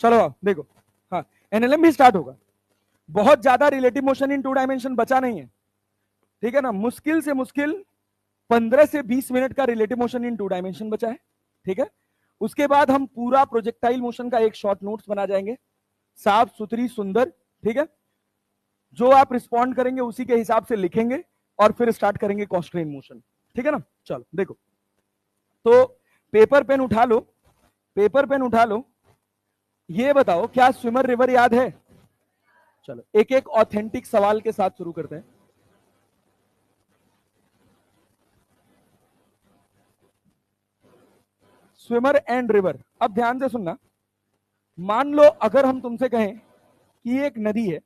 चलो आओ देखो, हाँ एनएलएम भी स्टार्ट होगा। बहुत ज्यादा रिलेटिव मोशन इन 2 डायमेंशन बचा नहीं है, ठीक है ना। मुश्किल से मुश्किल 15 से 20 मिनट का रिलेटिव मोशन इन 2 डायमेंशन बचा है, ठीक है। उसके बाद हम पूरा प्रोजेक्टाइल मोशन का एक शॉर्ट नोट्स बना जाएंगे, साफ सुथरी सुंदर, ठीक है। जो आप रिस्पॉन्ड करेंगे उसी के हिसाब से लिखेंगे और फिर स्टार्ट करेंगे कॉन्स्ट्रेन मोशन, ठीक है ना। चलो देखो, तो पेपर पेन उठा लो, पेपर पेन उठा लो। ये बताओ क्या स्विमर रिवर याद है? चलो एक एक ऑथेंटिक सवाल के साथ शुरू करते हैं। स्विमर एंड रिवर, अब ध्यान से सुनना। मान लो अगर हम तुमसे कहें कि एक नदी है,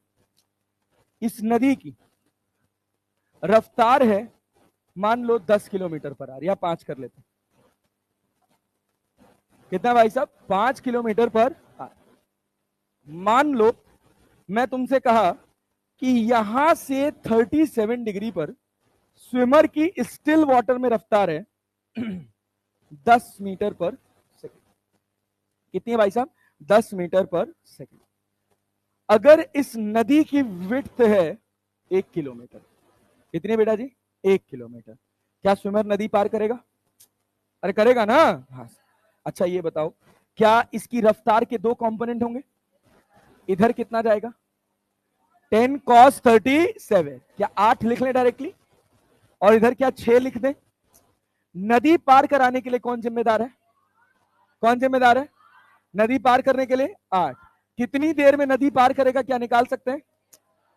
इस नदी की रफ्तार है मान लो 10 किलोमीटर पर आवर, या 5 कर लेते हैं। कितना भाई साहब? 5 किलोमीटर पर आवर। मान लो मैं तुमसे कहा कि यहां से 37 डिग्री पर स्विमर की स्टिल वाटर में रफ्तार है 10 मीटर पर सेकेंड। कितनी है भाई साहब? 10 मीटर पर सेकेंड। अगर इस नदी की विड्थ है 1 किलोमीटर, कितनी बेटा जी? 1 किलोमीटर। क्या स्विमर नदी पार करेगा? अरे करेगा ना, हाँ। अच्छा ये बताओ, क्या इसकी रफ्तार के 2 कंपोनेंट होंगे? इधर कितना जाएगा? 10 cos 37, क्या 8 लिख लें डायरेक्टली, और इधर क्या 6 लिख दें? नदी पार कराने के लिए कौन जिम्मेदार है? कौन जिम्मेदार है नदी पार करने के लिए? 8। कितनी देर में नदी पार करेगा, क्या निकाल सकते हैं?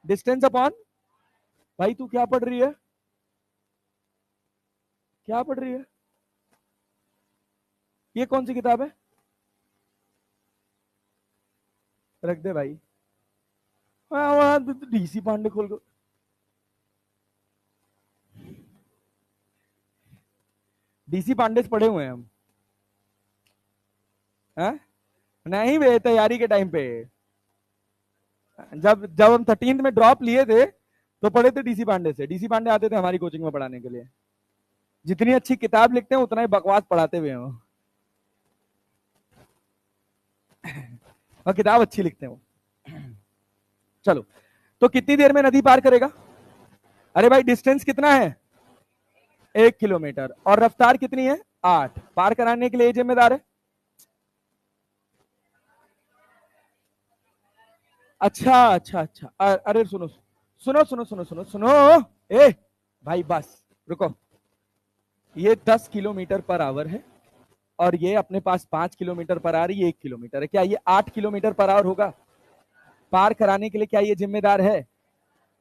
डिस्टेंस अपॉन, भाई तू क्या पढ़ रही है? क्या पढ़ रही है? ये कौन सी किताब है? रख दे भाई। डीसी पांडे खोल को, डीसी पांडे से पढ़े हुए हैं हम, है? नहीं वे तैयारी के टाइम पे, जब जब हम 13th में ड्रॉप लिए थे तो पढ़े थे डीसी पांडे से। डीसी पांडे आते थे हमारी कोचिंग में पढ़ाने के लिए। जितनी अच्छी किताब लिखते हैं उतना ही बकवास पढ़ाते हुए हो। और किताब अच्छी लिखते हैं वो। चलो, तो कितनी देर में नदी पार करेगा? अरे भाई डिस्टेंस कितना है? 1 किलोमीटर। और रफ्तार कितनी है? 8। पार कराने के लिए जिम्मेदार है। अच्छा अच्छा अच्छा, अरे सुनो सुनो सुनो सुनो सुनो सुनो, ए भाई बस रुको। ये 10 किलोमीटर पर आवर है और ये अपने पास 5 किलोमीटर पर आवर, ये 1 किलोमीटर है। क्या ये 8 किलोमीटर पर आवर होगा? पार कराने के लिए क्या ये जिम्मेदार है?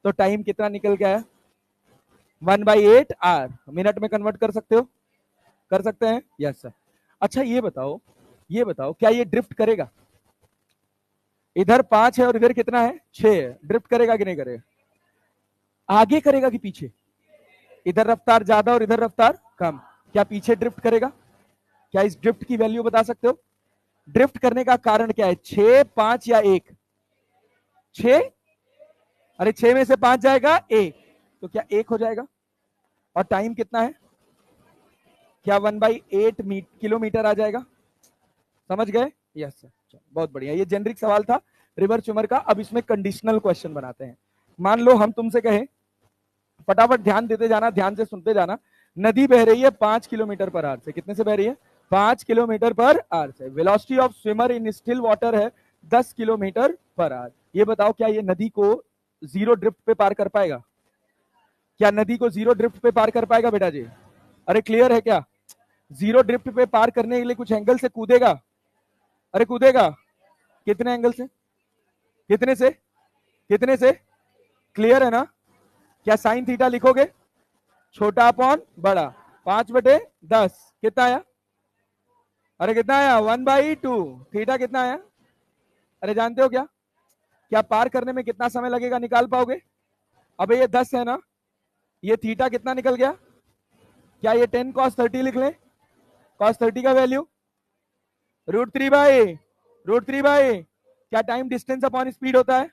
तो टाइम कितना निकल गया है? 1/8 आवर। मिनट में कन्वर्ट कर सकते हो? कर सकते हैं? Yes sir. अच्छा ये बताओ, ये बताओ क्या ये ड्रिफ्ट करेगा? इधर 5 है और इधर कितना है? 6 है। ड्रिफ्ट करेगा कि नहीं करेगा? आगे करेगा कि पीछे? इधर रफ्तार ज्यादा और इधर रफ्तार कम, क्या पीछे ड्रिफ्ट करेगा? क्या इस ड्रिफ्ट की वैल्यू बता सकते हो? ड्रिफ्ट करने का कारण क्या है? 6, 5 या 1? 6। अरे 6 में से 5 जाएगा 1, तो क्या 1 हो जाएगा? और टाइम कितना है? क्या 1/8 किलोमीटर आ जाएगा? समझ गए? Yes sir. बहुत बढ़िया, ये जेनरिक सवाल था रिवर स्विमर का। अब इसमें कंडीशनल क्वेश्चन बनाते हैं। मान लो हम तुमसे कहें, फटाफट ध्यान देते जाना, ध्यान से सुनते जाना। नदी बह रही है 5 किलोमीटर पर आवर से। कितने से बह रही है? 5 किलोमीटर पर आवर से। Velocity of swimmer in still water है 10 किलोमीटर पर आवर। ये बताओ क्या ये नदी को जीरो ड्रिफ्ट पे पार कर पाएगा? क्या नदी को जीरो ड्रिफ्ट पे पार कर पाएगा बेटा जी? अरे क्लियर है क्या? जीरो ड्रिफ्ट पे पार करने के लिए कुछ एंगल से कूदेगा? अरे कूदेगा। कितने एंगल से? कितने से? कितने से? क्लियर है ना? क्या साइन थीटा लिखोगे? छोटा अपॉन बड़ा, 5/10। कितना आया? अरे कितना आया? 1/2। थीटा कितना आया? अरे जानते हो क्या? क्या पार करने में कितना समय लगेगा निकाल पाओगे? अबे ये 10 है ना, ये थीटा कितना निकल गया? क्या ये 10 cos 30 लिख लें? cos 30 का वैल्यू √3/√3। क्या टाइम डिस्टेंस अपॉन स्पीड होता है?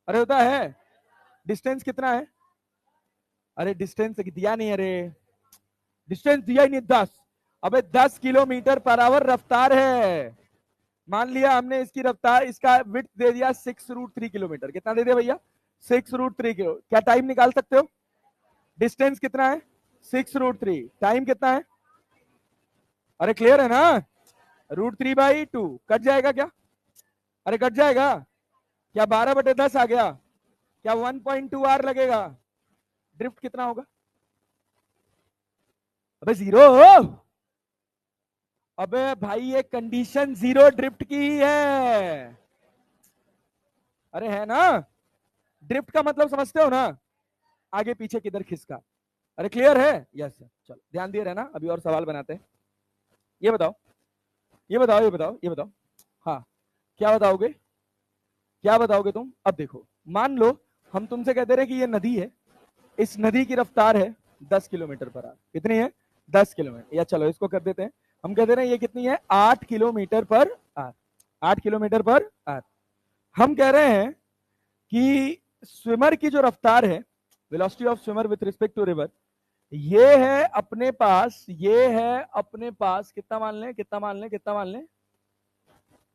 अरे होता है। डिस्टेंस कितना है? अरे डिस्टेंस दिया नहीं, अरे डिस्टेंस दिया ही नहीं। 10। अबे 10 किलोमीटर पर आवर रफ्तार है। मान लिया हमने इसकी रफ्तार, इसका विड्थ दे दिया 6√3 किलोमीटर। कितना दे दिया भैया? 6√3 किलो। क्या टाइम निकाल सकते हो? डिस्टेंस कितना है? 6√3। टाइम कितना है? अरे क्लियर है ना? √3/2 कट जाएगा क्या? अरे कट जाएगा क्या? 12/10 आ गया क्या? 1.2 आर लगेगा। ड्रिफ्ट कितना होगा? अबे जीरो। अबे भाई ये कंडीशन जीरो ड्रिफ्ट की ही है। अरे है ना? ड्रिफ्ट का मतलब समझते हो ना? आगे पीछे किधर खिसका। अरे क्लियर है? Yes sir. चलो ध्यान दिए रहना, अभी और सवाल बनाते हैं। ये बताओ, ये बताओ, ये बताओ, ये बताओ। हाँ, क्या बताओगे? क्या बताओगे तुम? अब देखो, मान लो हम तुमसे कहते रहे कि ये नदी है, इस नदी की रफ्तार है 10 किलोमीटर पर आवर। कितनी है? 10 किलोमीटर। या चलो इसको कर देते हैं, हम कहते रहे ये कितनी है? 8 kilometre per hour. 8 kilometre per hour. हम कह रहे हैं कि स्विमर की जो रफ्तार है, velocity of swimmer with respect to river, ये है अपने पास, ये है अपने पास कितना मान लें, कितना मान लें, कितना मान लें?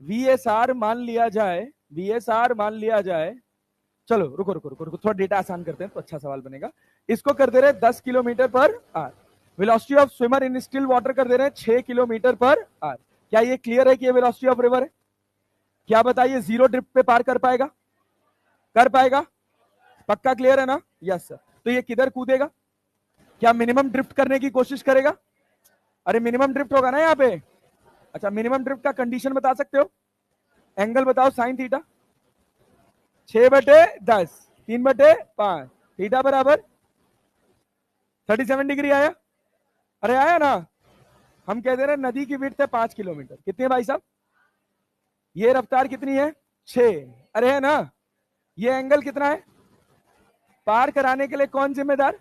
VSR मान लिया जाए, VSR मान लिया जाए। चलो रुको रुको रुको रुको, थोड़ा डेटा आसान करते हैं तो अच्छा सवाल बनेगा। इसको कर दे रहे 10 kilometre per hour. Velocity of swimmer in still water कर दे रहे हैं 6 किलोमीटर पर आवर। क्या ये क्लियर है कि ये वेलोसिटी ऑफ रिवर है? क्या बताइए, जीरो ड्रिफ्ट पे पार कर पाएगा? कर पाएगा? पक्का क्लियर है ना? Yes sir. तो ये किधर कूदेगा? क्या मिनिमम ड्रिफ्ट करने की कोशिश करेगा? अरे मिनिमम ड्रिफ्ट होगा ना यहाँ पे। अच्छा, मिनिमम ड्रिफ्ट का कंडीशन बता सकते हो? एंगल बताओ, साइन थीटा। 6/10, 3/5, थीटा बराबर 37 डिग्री आया। अरे आया ना? हम कह दे रहे नदी की विड्थ है 5 किलोमीटर। कितनी है भाई साहब? ये रफ्तार कितनी है? 6। अरे है ना? ये एंगल कितना है? पार कराने के लिए कौन जिम्मेदार?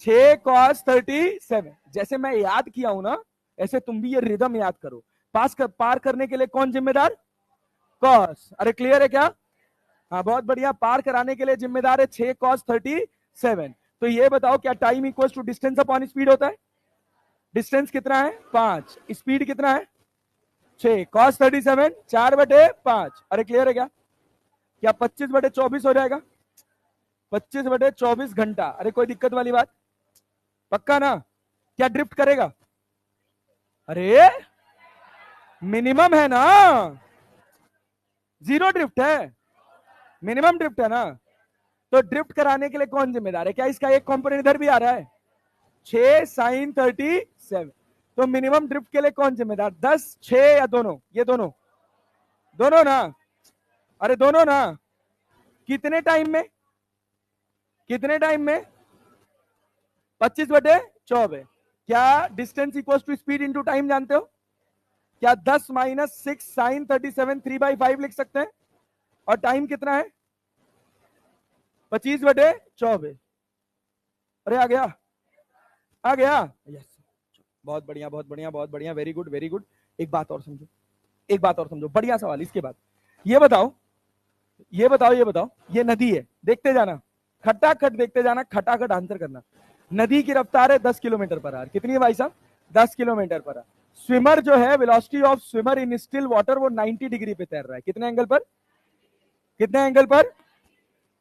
6 cos 37। जैसे मैं याद किया हूं ना, ऐसे तुम भी ये रिदम याद करो। पार करने के लिए कौन जिम्मेदार? कॉस। अरे क्लियर है क्या? हाँ बहुत बढ़िया। पार कराने के लिए जिम्मेदार है 6 cos 37। तो ये बताओ, क्या time equal to distance upon speed होता है? डिस्टेंस कितना है? 5। स्पीड कितना है? 6 cos 37, 4/5। अरे क्लियर है क्या? क्या 25/24 हो जाएगा? 25/24 घंटा। अरे कोई दिक्कत वाली बात? पक्का ना? क्या ड्रिफ्ट करेगा? अरे मिनिमम है ना, जीरो ड्रिफ्ट है, मिनिमम ड्रिफ्ट है ना। तो ड्रिफ्ट कराने के लिए कौन जिम्मेदार है? क्या इसका एक कंपोनेंट इधर भी आ रहा है? 6 sin 37। तो मिनिमम ड्रिफ्ट के लिए कौन जिम्मेदार? 10, 6 या दोनों? ये दोनों, दोनों ना? अरे दोनों ना? कितने टाइम में? कितने टाइम में? 25/24। क्या distance equal to speed into time जानते हो? क्या 10 - 6 sin 37 3/5 लिख सकते हैं? और टाइम कितना है? 25/24। अरे आ गया, आ गया। यस, बहुत बढ़िया, बहुत बढ़िया, बहुत बढ़िया, वेरी गुड, वेरी गुड। एक बात और समझो, एक बात और समझो, बढ़िया सवाल। इसके बाद ये बताओ, ये बताओ, ये बताओ, ये नदी है, देखते जाना, खटाखट देखते जाना, खटाखट आंसर करना। नदी की रफ्तार है 10 किलोमीटर पर आवर। कितनी है भाई साहब? 10 किलोमीटर पर आवर। स्विमर जो है, velocity of swimmer in still water, वो 90 डिग्री पे तैर रहा है। कितने एंगल पर? कितने एंगल पर?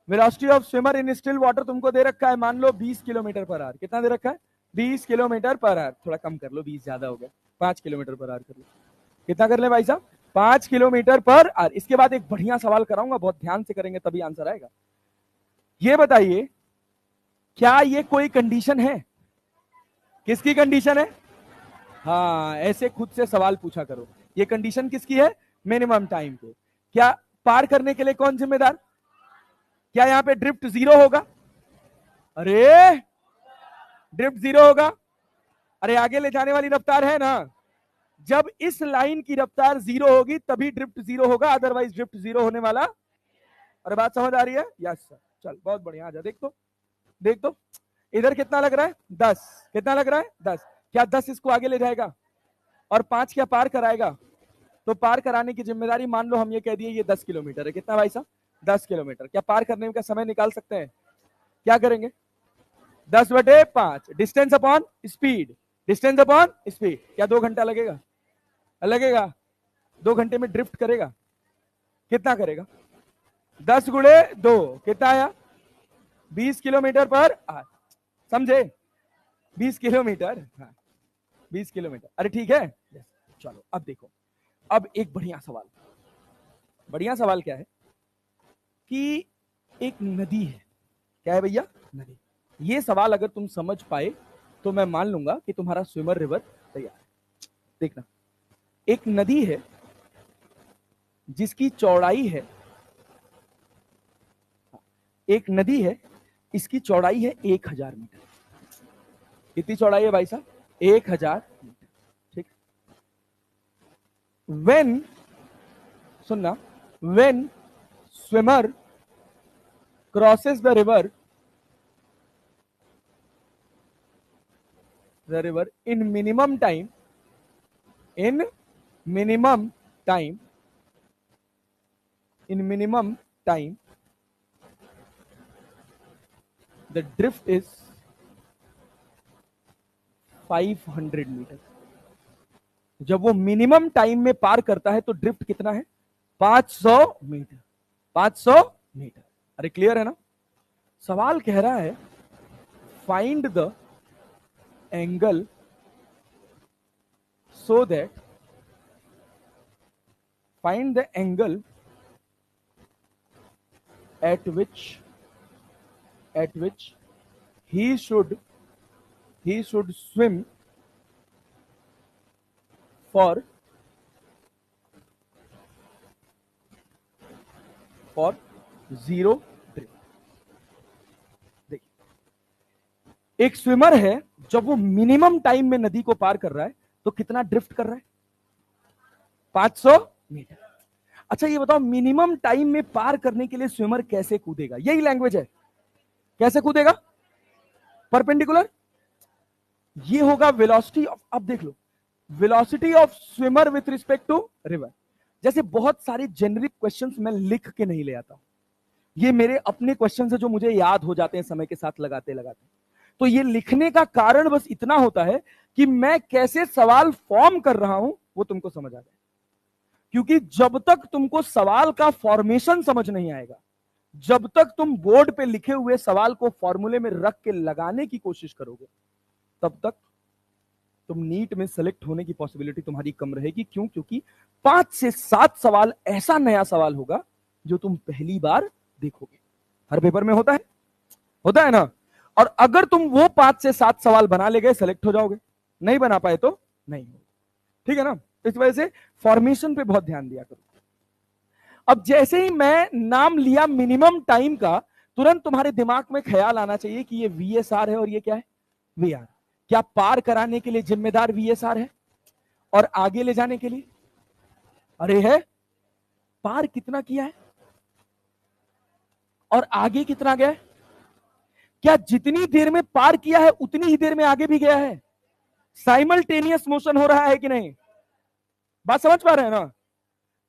Velocity of swimmer in still water तुमको दे रखा है, मान लो 20 किलोमीटर पर आवर। कितना दे रखा है? 20 किलोमीटर पर आवर। थोड़ा कम कर लो, 20 ज्यादा हो गया, 5 किलोमीटर पर आवर कर लो। कितना कर ले भाई साहब? 5 किलोमीटर पर आवर। इसके बाद एक बढ़िया सवाल कराऊंगा, बहुत ध्यान से करेंगे तभी आंसर आएगा। ये बताइए, क्या ये कोई कंडीशन है? किसकी कंडीशन है? हाँ, ऐसे खुद से सवाल पूछा करो। ये कंडीशन किसकी है? मिनिमम टाइम पे। क्या पार करने के लिए कौन जिम्मेदार? क्या यहां पे ड्रिफ्ट जीरो होगा? अरे ड्रिफ्ट जीरो होगा? अरे आगे ले जाने वाली रफ्तार है ना? जब इस लाइन की रफ्तार जीरो होगी तभी ड्रिफ्ट जीरो होगा, अदरवाइज ड्रिफ्ट जीरो होने वाला। अरे बात समझ आ रही है? Yes sir. चल बहुत बढ़िया, आ जा, देख तो, देख तो इधर कितना लग रहा है? 10। कितना लग रहा है? 10। क्या 10 इसको आगे ले जाएगा और 5 क्या पार कराएगा? तो पार कराने की जिम्मेदारी, मान लो हम ये कह दिए ये 10 किलोमीटर है। कितना भाई साहब? 10 किलोमीटर। क्या पार करने का समय निकाल सकते हैं? क्या करेंगे? 10/5, distance upon speed, distance upon speed. क्या 2 घंटा लगेगा? लगेगा? 2 घंटे में ड्रिफ्ट करेगा? कितना करेगा? 10 गुणे 2 कितना आया? 20 किलोमीटर पर आवर। समझे? 20 किलोमीटर, हाँ 20 किलोमीटर। अरे ठीक है, चलो अब देखो, अब एक बढ़िया सवाल। बढ़िया सवाल क्या है कि एक नदी है। क्या है भैया? नदी। ये सवाल अगर तुम समझ पाए तो मैं मान लूंगा कि तुम्हारा स्विमर रिवर तैयार है। देखना, एक नदी है जिसकी चौड़ाई है, एक नदी है, इसकी चौड़ाई है 1000 मीटर। कितनी चौड़ाई है भाई साहब? 1000 मीटर। ठीक। वेन, सुनना, when swimmer crosses the river in minimum time, in minimum time, the drift is 500 metre. जब वो मिनिमम टाइम में पार करता है तो ड्रिफ्ट कितना है? 500 मीटर। 500 मीटर। अरे क्लियर है ना? सवाल कह रहा है find the angle so that find the angle at which he should swim for zero drift। देखिए, एक स्विमर है, जब वो मिनिमम टाइम में नदी को पार कर रहा है तो कितना ड्रिफ्ट कर रहा है? 500 मीटर। अच्छा ये बताओ, मिनिमम टाइम में पार करने के लिए स्विमर कैसे कूदेगा? यही लैंग्वेज है। कैसे कूदेगा? परपेंडिकुलर। ये होगा वेलोसिटी ऑफ, अब देख लो, velocity of swimmer with respect to river. जैसे बहुत सारे जेनरिक क्वेश्चंस मैं लिख के नहीं ले आता हूं, ये मेरे अपने क्वेश्चंस है जो मुझे याद हो जाते हैं समय के साथ लगाते लगाते। तो ये लिखने का कारण बस इतना होता है कि मैं कैसे सवाल फॉर्म कर रहा हूं वो तुमको समझ आ जाए। क्योंकि जब तक तुमको सवाल का फॉर्मेशन समझ नहीं आएगा, जब तक तुम बोर्ड पे लिखे हुए सवाल को फॉर्मूले में रख के लगाने की कोशिश करोगे, तब तक तुम नीट में सेलेक्ट होने की पॉसिबिलिटी तुम्हारी कम रहेगी। क्यों? क्योंकि 5 से 7 सवाल ऐसा नया सवाल होगा जो तुम पहली बार देखोगे। हर पेपर में होता है ना? और अगर तुम वो 5 से 7 सवाल बना ले गए, सेलेक्ट हो जाओगे। नहीं बना पाए तो नहीं। ठीक है ना? इस वजह से फॉर्मेशन पे बहुत ध्यान दिया करो। अब जैसे ही मैं नाम लिया मिनिमम टाइम का, तुरंत तुम्हारे दिमाग में ख्याल आना चाहिए कि ये VSR है और ये क्या है? VR। क्या पार कराने के लिए जिम्मेदार VSR है और आगे ले जाने के लिए? अरे है। पार कितना किया है और आगे कितना गया? क्या जितनी देर में पार किया है उतनी ही देर में आगे भी गया है? साइमल्टेनियस मोशन हो रहा है कि नहीं? बात समझ पा रहे हैं ना?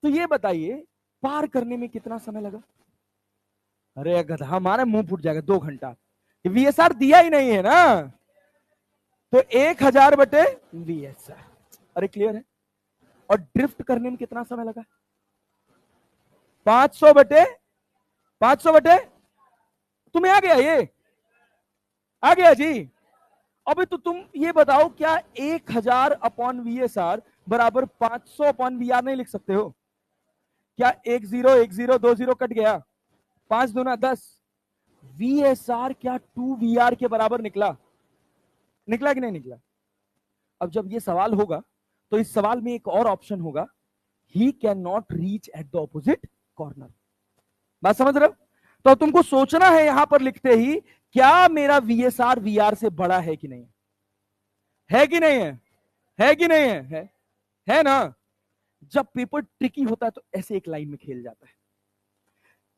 तो ये बताइए, पार करने में कितना समय लगा? अरे गधा, हमारा मुंह फूट जाएगा। 2 घंटा। VSR दिया ही नहीं है ना, तो 1000 बटे VSR। अरे क्लियर है? और ड्रिफ्ट करने में कितना समय लगा? 500 बटे तुम्हें आ गया? ये आ गया जी। अबे तो तुम ये बताओ, क्या 1000 अपॉन VSR बराबर 500 अपॉन VR नहीं लिख सकते हो? क्या 10 10 20 कट गया? 5 दूना 10। VSR क्या 2VR के बराबर निकला कि नहीं निकला? अब जब ये सवाल होगा तो इस सवाल में एक और ऑप्शन होगा, he can not reach at the opposite corner. बात समझ रहे हो? तो तुमको सोचना है यहां पर लिखते ही, क्या मेरा VSR VR से बड़ा है कि नहीं? है कि नहीं है? है कि नहीं है? है ना? जब पेपर ट्रिकी होता है तो ऐसे एक लाइन में खेल जाता है।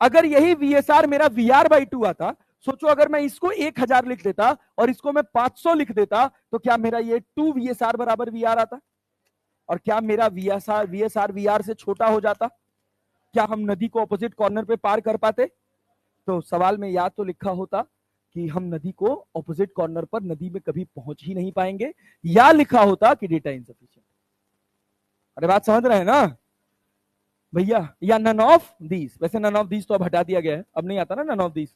अगर यही VSR मेरा VR/2 आता, सोचो अगर मैं इसको 1000 लिख देता और इसको मैं 500 लिख देता, तो क्या मेरा ये 2 VSR बराबर VR आता? और क्या मेरा VSR VR से छोटा हो जाता? क्या हम नदी को ऑपोजिट कॉर्नर पे पार कर पाते? तो सवाल में या तो लिखा होता कि हम नदी को ऑपोजिट कॉर्नर पर नदी में कभी पहुंच ही नहीं पाएंगे, या लिखा होता कि डेटा इनसफिशिएंट। अरे बात समझ रहे हैं ना? भैया, या नन ऑफ दीज। वैसे नन ऑफ दीज तो अब हटा दिया गया है, अब नहीं आता ना नन ऑफ दीज,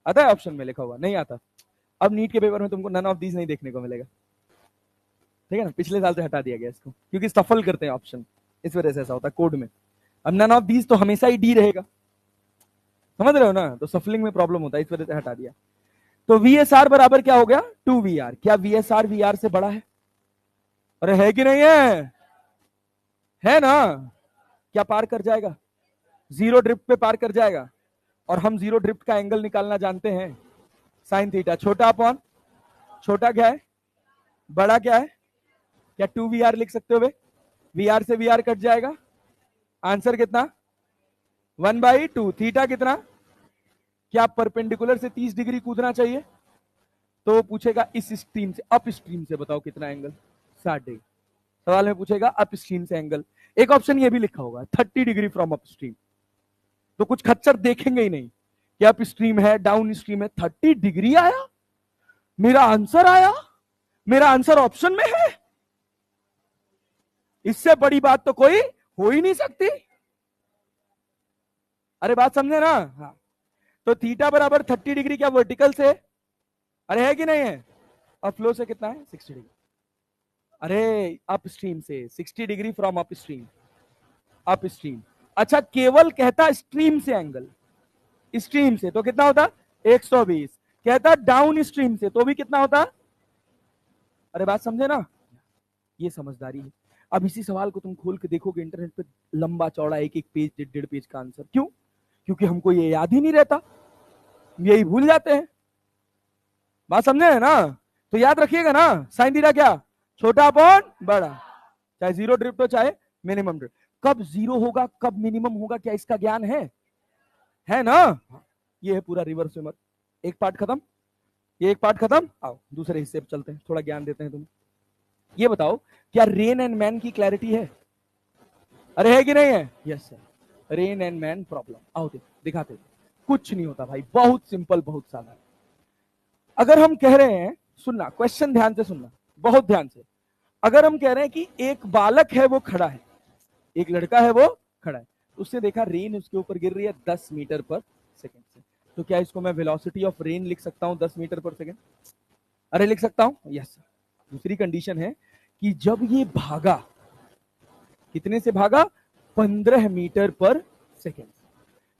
आता है ऑप्शन में लिखा हुआ, नहीं आता। अब नीट के पेपर में तुमको नन ऑफ दीज नहीं देखने को मिलेगा, ठीक है ना, पिछले साल से हटा दिया गया इसको, क्योंकि सफल करते हैं ऑप्शन, इस वजह से ऐसा होता है कोड में। अब नन ऑफ दीज तो हमेशा ही डी रहेगा, समझ रहे हो ना, तो सफलिंग में प्रॉब्लम होता है, इस वजह से हटा दिया। तो VSR बराबर क्या हो गया 2VR। क्या VSR VR से बड़ा है? अरे है कि नहीं है ना? क्या पार कर जाएगा? जीरो ड्रिफ्ट पे पार कर जाएगा। और हम जीरो ड्रिफ्ट का एंगल निकालना जानते हैं, साइन थीटा। छोटा अपॉन छोटा क्या है, बड़ा क्या है? क्या 2VR लिख सकते हो बे? VR से VR कट जाएगा, आंसर कितना 1/2। थीटा कितना? क्या परपेंडिकुलर से 30 डिग्री कूदना चाहिए? तो पूछेगा इस स्ट्रीम से, अप स्ट्रीम से बताओ कितना एंगल, 60 डिग्री। सवाल में पूछेगा अप स्ट्रीम से एंगल। एक ऑप्शन ये भी लिखा होगा 30 डिग्री फ्रॉम अप स्ट्रीम, तो कुछ खच्चर देखेंगे ही नहीं कि अप स्ट्रीम है डाउन स्ट्रीम है। 30 डिग्री आया, मेरा आंसर आया, मेरा आंसर ऑप्शन में है, इससे बड़ी बात तो कोई हो ही नहीं सकती। अरे बात समझे ना? हाँ, तो थीटा बराबर 30 डिग्री क्या वर्टिकल से? अरे है कि नहीं है? और फ्लो से कितना है 60 डिग्री। अरे अप स्ट्रीम से 60 degree from up stream, up stream. अच्छा, केवल कहता स्ट्रीम से एंगल, स्ट्रीम से तो कितना होता 120। कहता डाउन स्ट्रीम से तो भी कितना होता? अरे बात समझे ना, ये समझदारी है। अब इसी सवाल को तुम खोल के देखोगे इंटरनेट पे, लंबा चौड़ा एक एक पेज 1.5 पेज का आंसर। क्यों? क्योंकि हमको ये याद ही नहीं रहता, यही भूल जाते हैं। बात समझे है ना? तो याद रखिएगा ना, साइन थीटा क्या, छोटा अपॉन बड़ा, चाहे जीरो ड्रिफ्ट हो चाहे मिनिमम ड्रिफ्ट। कब जीरो होगा कब मिनिमम होगा, क्या इसका ज्ञान है ना? ये है पूरा रिवर्स स्विमर। एक पार्ट खत्म, ये एक पार्ट खत्म, आओ दूसरे हिस्से पे चलते हैं, थोड़ा ज्ञान देते हैं तुम्हें। ये बताओ, क्या रेन एंड मैन की क्लैरिटी है? अरे है कि नहीं है? Yes sir, rain and man problem. आओ दिखाते, कुछ नहीं होता भाई, बहुत सिंपल, बहुत सादा। अगर हम कह रहे हैं, सुनना क्वेश्चन ध्यान से सुनना, बहुत ध्यान से। अगर हम कह रहे हैं कि एक बालक है वो खड़ा है, एक लड़का है वो खड़ा है, उसने देखा रेन उसके ऊपर गिर रही है 10 मीटर पर सेकेंड से, तो क्या इसको मैं वेलोसिटी ऑफ रेन लिख सकता हूं 10 मीटर पर सेकेंड? अरे लिख सकता हूं, यस। दूसरी कंडीशन है कि जब ये भागा, कितने से भागा 15 मीटर पर सेकेंड,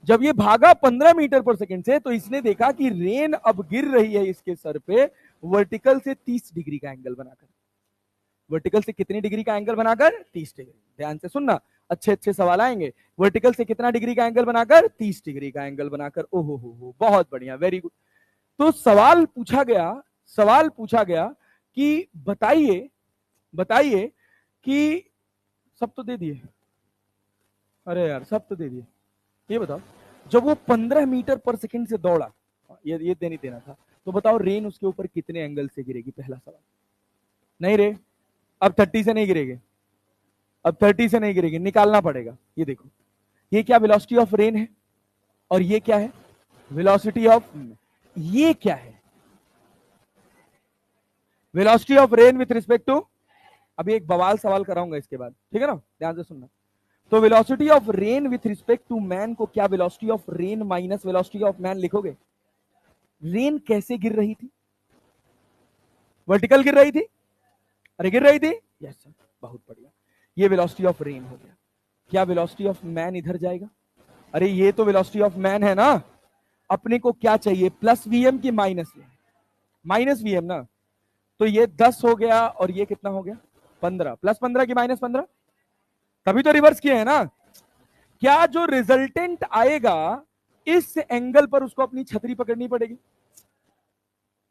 जब ये भागा 15 मीटर पर सेकेंड से, तो इसने देखा कि रेन अब गिर रही है इसके सर पे वर्टिकल से 30 डिग्री का एंगल बनाकर। वर्टिकल से कितनी डिग्री का एंगल बनाकर? 30 डिग्री। ध्यान से सुनना, अच्छे अच्छे सवाल आएंगे। वर्टिकल से कितना डिग्री का एंगल बनाकर? 30 डिग्री का एंगल बनाकर। ओहो हो, बहुत बढ़िया, वेरी गुड। तो सवाल पूछा गया कि बताइए कि, सब तो दे दिए, अरे यार सब तो दे दिए। ये बताओ, जब वो 15 मीटर पर सेकंड से दौड़ा, ये नहीं देना था, तो बताओ रेन उसके ऊपर कितने एंगल से गिरेगी? पहला सवाल। नहीं रे, अब 30 से नहीं गिरेगी, अब 30 से नहीं गिरेगी, निकालना पड़ेगा। ये देखो, ये क्या वेलोसिटी ऑफ रेन है, और ये क्या है वेलोसिटी ऑफ, ये क्या है velocity of rain with respect to. अभी एक बवाल सवाल कराऊंगा इसके बाद, ठीक है ना, ध्यान से सुनना। तो velocity of rain with respect to man को क्या velocity of rain minus velocity of man लिखोगे? रेन कैसे गिर रही थी? वर्टिकल गिर रही थी, अरे गिर रही थी, यस सर, बहुत बढ़िया। ये वेलोसिटी ऑफ रेन हो गया। क्या वेलोसिटी ऑफ मैन इधर जाएगा? अरे ये तो वेलोसिटी ऑफ मैन है ना, अपने को क्या चाहिए, प्लस वीएम की माइनस वीएम? माइनस वीएम ना, तो ये 10 हो गया और ये कितना हो गया 15, प्लस 15 की माइनस 15, तभी तो रिवर्स किए है ना। क्या जो रिजल्टेंट आएगा इस एंगल पर उसको अपनी छतरी पकड़नी पड़ेगी?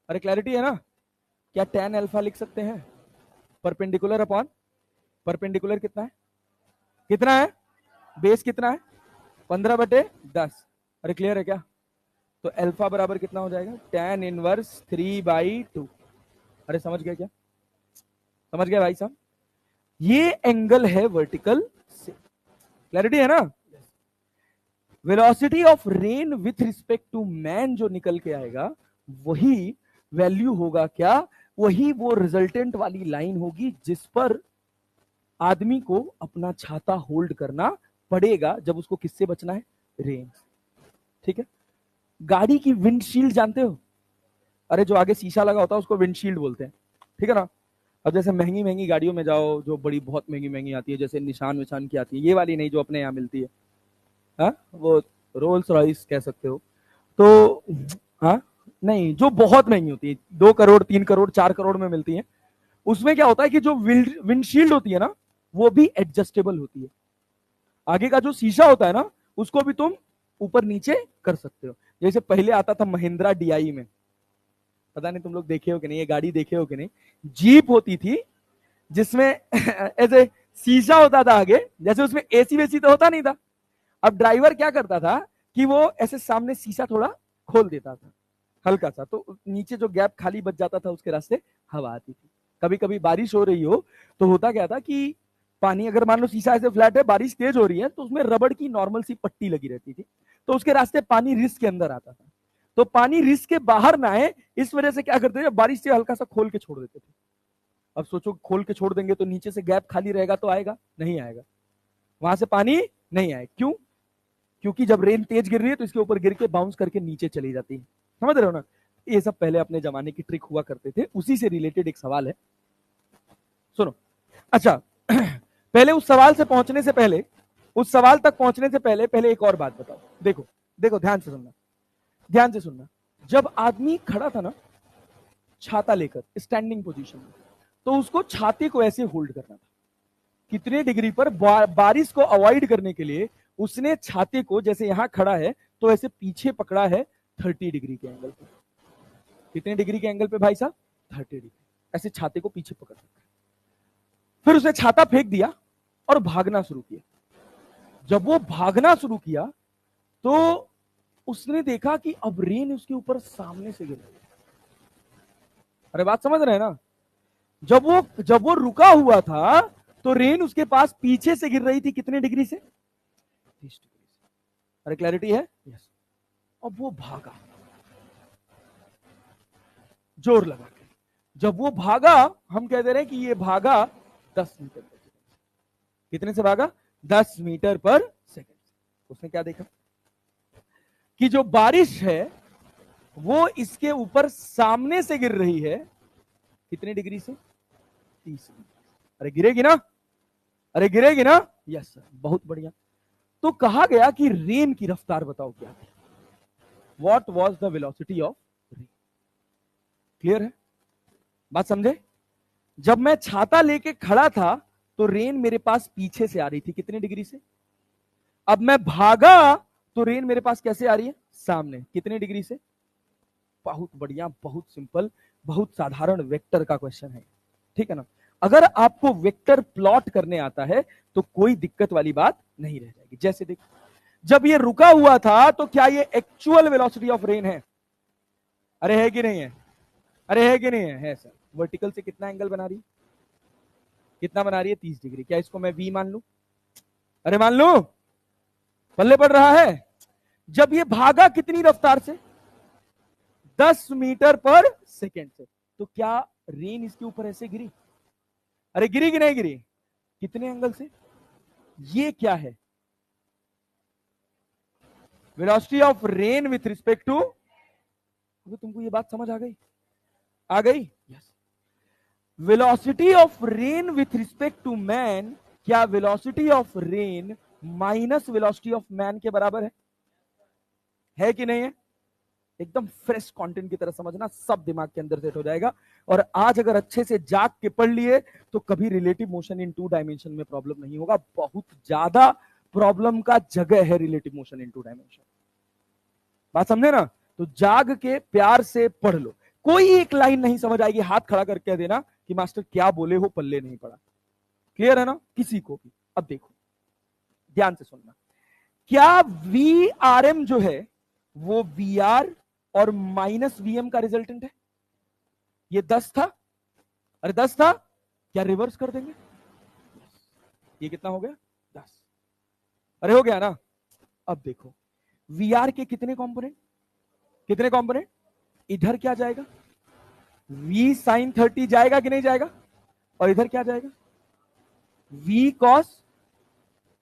अरे क्लैरिटी है ना? क्या tan अल्फा लिख सकते हैं परपेंडिकुलर अपॉन परपेंडिकुलर कितना है, कितना है बेस कितना है 15/10। अरे क्लियर है क्या? तो अल्फा बराबर कितना हो जाएगा tan इनवर्स 3/2। अरे समझ गए क्या? समझ गए भाई साहब? ये एंगल है वर्टिकल से, क्लैरिटी है ना? Velocity of rain with respect to man जो निकल के आएगा वही वैल्यू होगा क्या, वही वो रिजल्टेंट वाली लाइन होगी जिस पर आदमी को अपना छाता होल्ड करना पड़ेगा जब उसको किससे बचना है? रेन। ठीक है। गाड़ी की विंडशील्ड जानते हो? अरे जो आगे शीशा लगा होता है उसको विंडशील्ड बोलते हैं, ठीक है ना। अब जैसे महंगी महंगी गाड़ियों में जाओ, जो बड़ी बहुत महंगी महंगी आती है, जैसे निशान विशान की आती है, ये वाली नहीं जो अपने यहाँ मिलती है, हाँ वो रोल्स रॉयस कह सकते हो, तो हाँ नहीं, जो बहुत महंगी होती है, 2 करोड़ 3 करोड़ 4 करोड़ में मिलती है, उसमें क्या होता है कि जो विंडशील्ड होती है ना, वो भी एडजस्टेबल होती है। आगे का जो शीशा होता है ना, उसको भी तुम ऊपर नीचे कर सकते हो। जैसे पहले आता था महिंद्रा डीआई में, पता नहीं तुम लोग देखे हो कि नहीं, ये गाड़ी देखे हो कि नहीं, जीप होती थी जिसमें ऐसे शीशा होता था आगे, जैसे उसमें एसी वेसी तो होता नहीं था। अब ड्राइवर क्या करता था कि वो ऐसे सामने शीशा थोड़ा खोल देता था हल्का सा, तो नीचे जो गैप खाली बच जाता था उसके रास्ते हवा आती थी। कभी कभी बारिश हो रही हो तो होता क्या था कि पानी, अगर मान लो शीशा ऐसे फ्लैट है, बारिश तेज हो रही है, तो उसमें रबड़ की नॉर्मल सी पट्टी लगी रहती थी, तो उसके रास्ते पानी रिस के अंदर आता था। तो पानी रिस के बाहर ना आए, इस वजह से क्या करते थे, बारिश से हल्का सा खोल के छोड़ देते थे। अब सोचो खोल के छोड़ देंगे तो नीचे से गैप खाली रहेगा तो आएगा नहीं, आएगा वहां से पानी नहीं आए। क्यों? क्योंकि जब रेन तेज गिर रही है तो इसके ऊपर गिर के बाउंस करके नीचे चली जाती है। समझ रहे हो ना? ये सब पहले अपने जमाने की ट्रिक हुआ करते थे। उसी से रिलेटेड एक सवाल है, सुनो। अच्छा पहले उस सवाल से पहुंचने से पहले, उस सवाल तक पहुंचने से पहले पहले एक और बात बताओ। देखो देखो, ध्यान से सुनना, ध्यान से सुनना। जब आदमी खड़ा था ना छाता लेकर स्टैंडिंग पोजीशन में, तो उसको छाते को ऐसे होल्ड करना था। कितने डिग्री पर? बारिश को अवॉइड करने के लिए उसने छाते को, जैसे यहां खड़ा है तो ऐसे पीछे पकड़ा है 30 डिग्री के एंगल पे। कितने डिग्री के एंगल पे भाई साहब? 30 डिग्री। ऐसे छाते को पीछे पकड़ रखा। फिर उसने छाता फेंक दिया और भागना शुरू किया। जब वो भागना शुरू किया तो उसने देखा कि अब रेन उसके ऊपर सामने से गिर रही है। अरे बात समझ रहे हैं ना? जब वो रुका हुआ था तो रेन उसके पास पीछे से गिर रही थी। कितने डिग्री से? 30 डिग्री से। अरे क्लैरिटी है? यस। अब वो भागा जोर लगा के। जब वो भागा, हम कह दे रहे हैं कि ये भागा 10 मीटर पर सेकंड। कितने से भागा? 10 मीटर पर सेकंड। उसने क्या देखा कि जो बारिश है वो इसके ऊपर सामने से गिर रही है। कितने डिग्री से? 30 डिग्री। अरे गिरेगी ना? अरे गिरेगी ना? यस सर, बहुत बढ़िया। तो कहा गया कि रेन की रफ्तार बताओ क्या थी? What was the velocity of rain? Clear है? बात समझे? जब मैं छाता लेके खड़ा था तो रेन मेरे पास पीछे से आ रही थी। कितने डिग्री से? अब मैं भागा तो रेन मेरे पास कैसे आ रही है? सामने। कितने डिग्री से? बहुत बढ़िया, बहुत सिंपल, बहुत साधारण वेक्टर का क्वेश्चन है, ठीक है ना। अगर आपको वेक्टर प्लॉट करने आता है तो कोई दिक्कत वाली बात नहीं रह जाएगी। जैसे देखो, जब ये रुका हुआ था तो क्या ये एक्चुअल वेलोसिटी ऑफ रेन है? अरे है कि नहीं है? अरे है कि नहीं है? है सर। वर्टिकल से कितना एंगल बना रही है? कितना बना रही है? 30 डिग्री। क्या इसको मैं वी मान लू? अरे मान लू? पल्ले पड़ रहा है? जब ये भागा कितनी रफ्तार से? 10 मीटर पर सेकेंड से। तो क्या रेन इसके ऊपर ऐसे गिरी? अरे गिरी कि नहीं गिरी? कितने एंगल से? ये क्या है? Velocity of rain with respect to, तुमको ये बात समझ आ गई? आ गई? Yes. Velocity of rain with respect to man, क्या velocity of rain minus velocity of man के बराबर है कि नहीं है? एकदम फ्रेश कंटेंट की तरह समझना, सब दिमाग के अंदर सेट हो जाएगा। और आज अगर अच्छे से जाग के पढ़ लिए तो कभी रिलेटिव मोशन इन 2 डायमेंशन में प्रॉब्लम नहीं होगा। बहुत ज्यादा प्रॉब्लम का जगह है रिलेटिव मोशन इन 2 डायमेंशन। बात समझे ना? तो जाग के प्यार से पढ़ लो। कोई एक लाइन नहीं समझ आएगी, हाथ खड़ा करके कह देना कि मास्टर क्या बोले हो, पल्ले नहीं पड़ा। क्लियर है ना? किसी को भी। अब देखो ध्यान से सुनना, क्या वी आर एम जो है वो वी आर और माइनस वीएम का रिजल्टेंट है? ये 10 था, अरे 10 था, क्या रिवर्स कर देंगे? ये कितना हो गया? 10। अरे हो गया ना? अब देखो वी आर के कितने कंपोनेंट? कितने कंपोनेंट? इधर क्या जाएगा? v sin 30 जाएगा कि नहीं जाएगा? और इधर क्या जाएगा? v cos।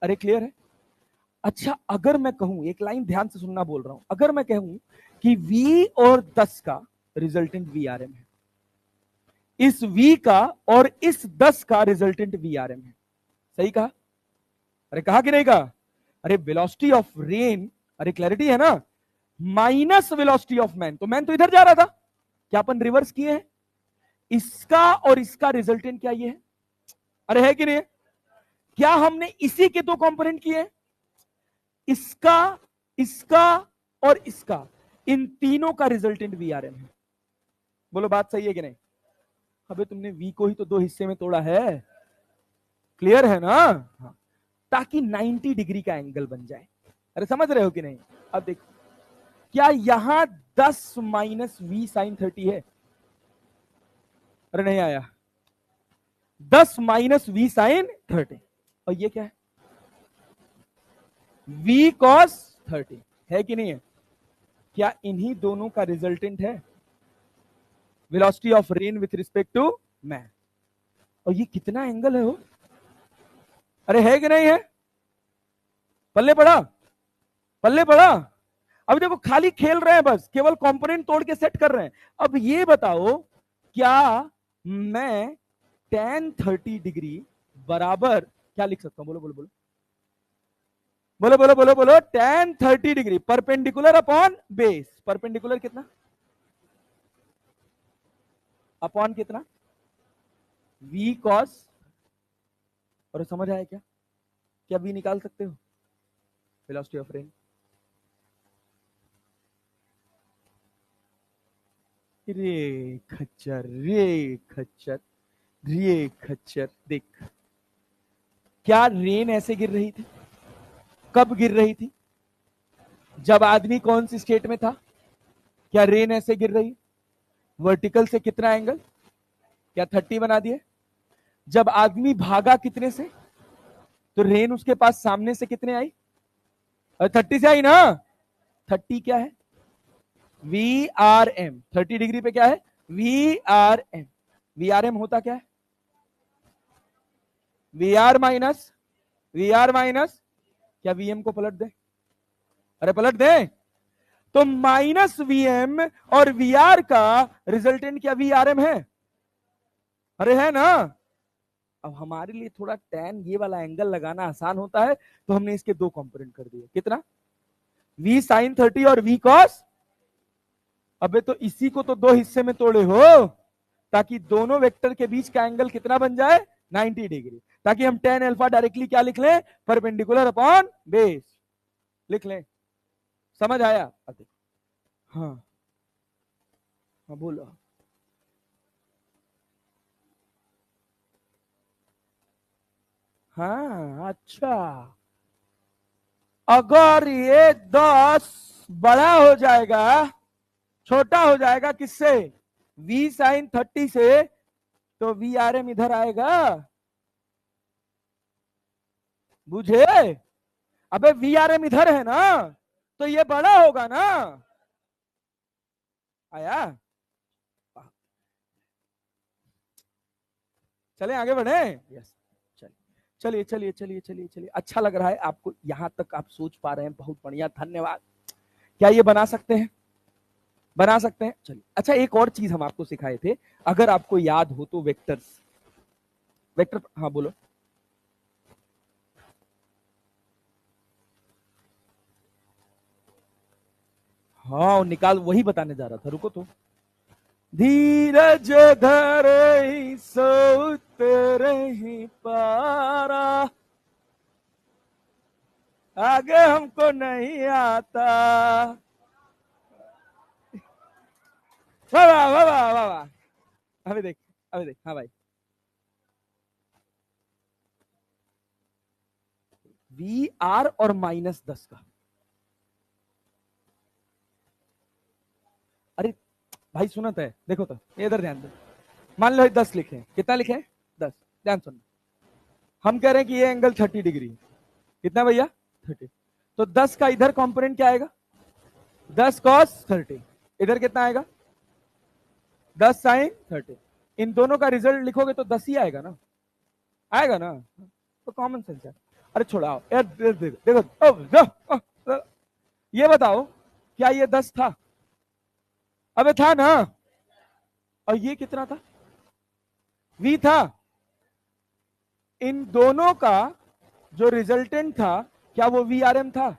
अरे क्लियर है? अच्छा, अगर मैं कहूं, एक लाइन ध्यान से सुनना बोल रहा हूं, अगर मैं कहूं कि V और 10 का रिजल्टेंट VRM है, इस V का और इस 10 का रिजल्टेंट VRM है, सही कहा? अरे कहा कि नहीं कहा? अरे वेलोसिटी ऑफ रेन, अरे क्लैरिटी है ना, माइनस वेलोसिटी ऑफ मैन, तो मैन तो इधर जा रहा था, क्या अपन रिवर्स किए हैं? इसका और इसका रिजल्टेंट क्या ये है? अरे है कि नहीं है? क्या हमने इसी के दो कंपोनेंट किए? इसका, इसका और इसका, इन तीनों का रिजल्टेंट VRM है। बोलो बात सही है कि नहीं? अबे तुमने V को ही तो दो हिस्से में तोड़ा है, क्लियर है ना? हाँ, ताकि 90 डिग्री का एंगल बन जाए। अरे समझ रहे हो कि नहीं? अब देखो, क्या यहां 10 माइनस V साइन 30 है? अरे नहीं आया, 10 माइनस V साइन 30, और ये क्या है? V cos 30, है कि नहीं है? क्या इन्हीं दोनों का रिजल्टेंट है velocity of rain with respect to man? और ये कितना एंगल है हो? अरे है कि नहीं है? पल्ले पड़ा, पल्ले पड़ा। अब देखो खाली खेल रहे हैं, बस केवल कंपोनेंट तोड़ के सेट कर रहे हैं। अब ये बताओ, क्या मैं tan 30 डिग्री बराबर क्या लिख सकता हूं? बोलो बोलो बोलो बोलो बोलो बोलो बोलो। tan 30 degree perpendicular upon base, perpendicular कितना अपॉन कितना? V cos, और समझ आया क्या? क्या V निकाल सकते हो वेलोसिटी ऑफ रेन? रे खच्चर, रे खच्चर, रे खच्चर, देख, क्या रेन ऐसे गिर रही थी? कब गिर रही थी? जब आदमी कौन सी स्टेट में था? क्या रेन ऐसे गिर रही? वर्टिकल से कितना एंगल? क्या 30 बना दिए? जब आदमी भागा कितने से? तो रेन उसके पास सामने से कितने आई? 30 से आई ना? 30 क्या है? VRM। 30 डिग्री पे क्या है? VRM। VRM होता क्या है? VR माइनस, VR माइनस, क्या VM को पलट दे? अरे पलट दे। तो माइनस VM और VR का रिजल्टेंट क्या VRM है? अरे है ना? अब हमारे लिए थोड़ा tan ये वाला एंगल लगाना आसान होता है, तो हमने इसके दो कंपोनेंट कर दिए। कितना? V sin 30 और V cos। अबे तो इसी को तो दो हिस्से में तोड़े हो, ताकि दोनों वेक्टर के बीच का एंगल कितना बन जाए? 90 डिग्री, ताकि हम tan अल्फा डायरेक्टली क्या लिख लें? परपेंडिकुलर अपॉन बेस लिख लें। समझ आया? हाँ हाँ बोलो। हाँ अच्छा, अगर ये 10 बड़ा हो जाएगा, छोटा हो जाएगा किससे? V साइन 30 से, तो VRM इधर आएगा, बुझे? अबे VRM इधर है ना, तो ये बड़ा होगा ना। आया? चले आगे बढ़े? यस, चलिए चलिए चलिए चलिए चलिए, अच्छा लग रहा है आपको, यहां तक आप सोच पा रहे हैं, बहुत बढ़िया, धन्यवाद। क्या ये बना सकते हैं? बना सकते हैं, चलिए। अच्छा, एक और चीज हम आपको सिखाए थे, अगर आपको याद हो तो, वेक्टर्स, वेक्टर, हाँ बोलो। हाँ निकाल, वही बताने जा रहा था, रुको तो। धीरज धरे सो उतरे पारा, आगे हमको नहीं आता। वाह वाह वाह वाह वाह वाह। अभी देख, अभी देख, हाँ भाई, VR और -10 का, अरे भाई सुनत है, देखो तो इधर ध्यान दो। मान लो 10 लिखे, कितना लिखे? 10। ध्यान सुनो, हम कह रहे हैं कि ये एंगल 30 डिग्री, कितना भैया? 30। तो 10 का इधर कंपोनेंट क्या आएगा? 10 cos 30। इधर कितना आएगा? 10 sin 30। इन दोनों का रिजल्ट लिखोगे तो 10 ही आएगा ना, आएगा ना? तो कॉमन सेंस है। अरे छोड़ाओ यार, देखो ये बताओ क्या ये 10 था? अबे था ना। और ये कितना था? v था। इन दोनों का जो रिजल्टेंट था, क्या वो VRM था?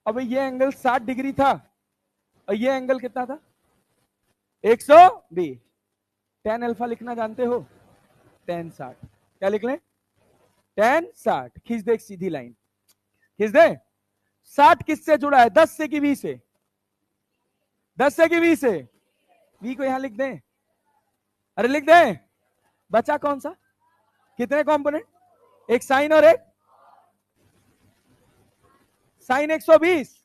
अब ये एंगल 60 डिग्री था और ये एंगल कितना था? 120। tan अल्फा लिखना जानते हो? tan 60। क्या लिख लें? tan 60। खींच दे एक सीधी लाइन, खींच दे। 60 किससे जुड़ा है? 10 से कि 20 से? 10 से कि 20 से? v को यहां लिख दें। अरे लिख दें। बचा कौन सा? कितने कंपोनेंट? एक साइन और एक साइन 120।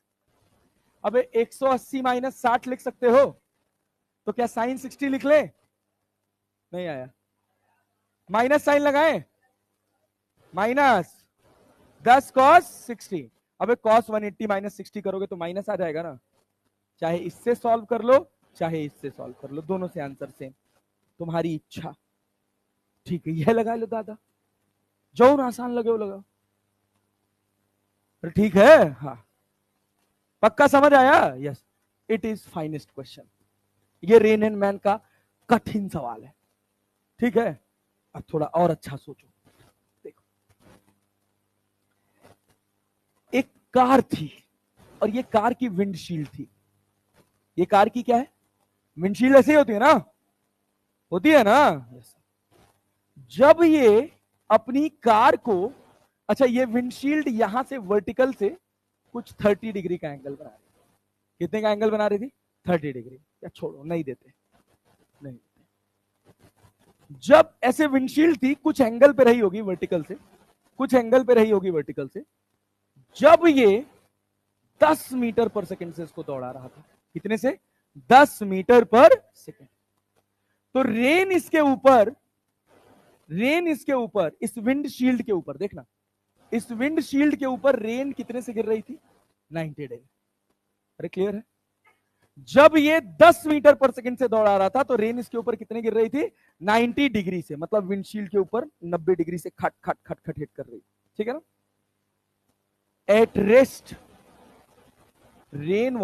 अबे 180 माइनस 60 लिख सकते हो, तो क्या साइन 60 लिख ले? नहीं आया। माइनस साइन लगाए, माइनस 10 cos 60। अबे cos 180 माइनस 60 करोगे तो माइनस आ जाएगा ना। चाहे इससे सॉल्व कर लो चाहे इससे सॉल्व कर लो, दोनों से आंसर सेम, तुम्हारी इच्छा। ठीक है, यह लगा लो दादा, जो आसान लगे वो लगाओ। ठीक है, हाँ पक्का समझ आया? Yes, it is finest question. ये रेन एंड मैन का कठिन सवाल है। ठीक है, अब थोड़ा और अच्छा सोचो। देखो, एक कार थी और ये कार की विंडशील्ड थी। ये कार की क्या है? विंडशील्ड ऐसे ही होती है ना, होती है ना। जब ये अपनी कार को, अच्छा ये विंडशील्ड यहां से वर्टिकल से कुछ 30 डिग्री का एंगल बना रही, कितने का एंगल बना रही थी? 30 डिग्री। या छोड़ो, नहीं देते, नहीं देते। जब ऐसे विंडशील्ड थी, कुछ एंगल पे रही होगी वर्टिकल से, कुछ एंगल पे रही होगी वर्टिकल से। जब ये 10 मीटर पर सेकंड से इसको दौड़ा रहा था, कितने से? 10 मीटर पर सेकंड। तो रेन इसके ऊपर, रेन इसके ऊपर, इस विंडशील्ड के ऊपर, देखना इस विंडशील्ड के ऊपर रेन कितने से गिर रही थी? 90 डिग्री। अरे क्लियर है? जब ये 10 मीटर पर सेकंड से दौड़ा रहा था तो रेन इसके ऊपर कितने गिर रही थी? 90 डिग्री से, मतलब विंडशील्ड के ऊपर 90 डिग्री से खट खट खट खट हिट कर रही। ठीक है ना? At rest rain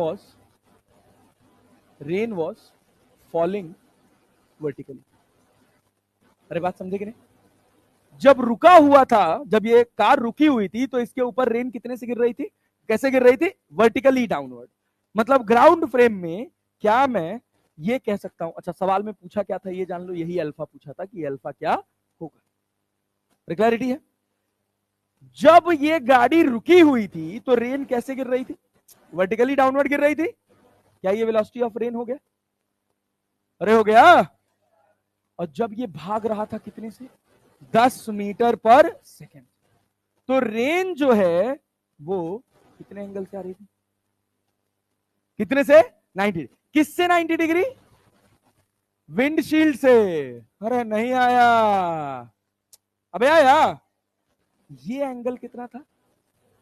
was falling vertically. अरे बात समझे कि नहीं? जब रुका हुआ था, जब ये कार रुकी हुई थी तो इसके ऊपर रेन कितने से गिर रही थी? कैसे गिर रही थी? Vertically downward. मतलब ग्राउंड फ्रेम में क्या मैं ये कह सकता हूं? अच्छा, सवाल में पूछा क्या था ये जान लो, यही अल्फा पूछा था कि अल्फा क्या होगा। क्लैरिटी है? जब ये गाड़ी रुकी हुई थी तो रेन कैसे गिर रही थी? वर्टिकली डाउनवर्ड गिर रही थी। क्या ये वेलोसिटी ऑफ रेन हो गया? अरे हो गया। और जब ये भाग रहा था कितने से? 10 मीटर पर सेकेंड। तो रेन जो है वो कितने एंगल से आ रही थी? कितने से? 90। किससे 90 डिग्री? विंडशील्ड से। अरे नहीं आया। अबे आया। ये एंगल कितना था?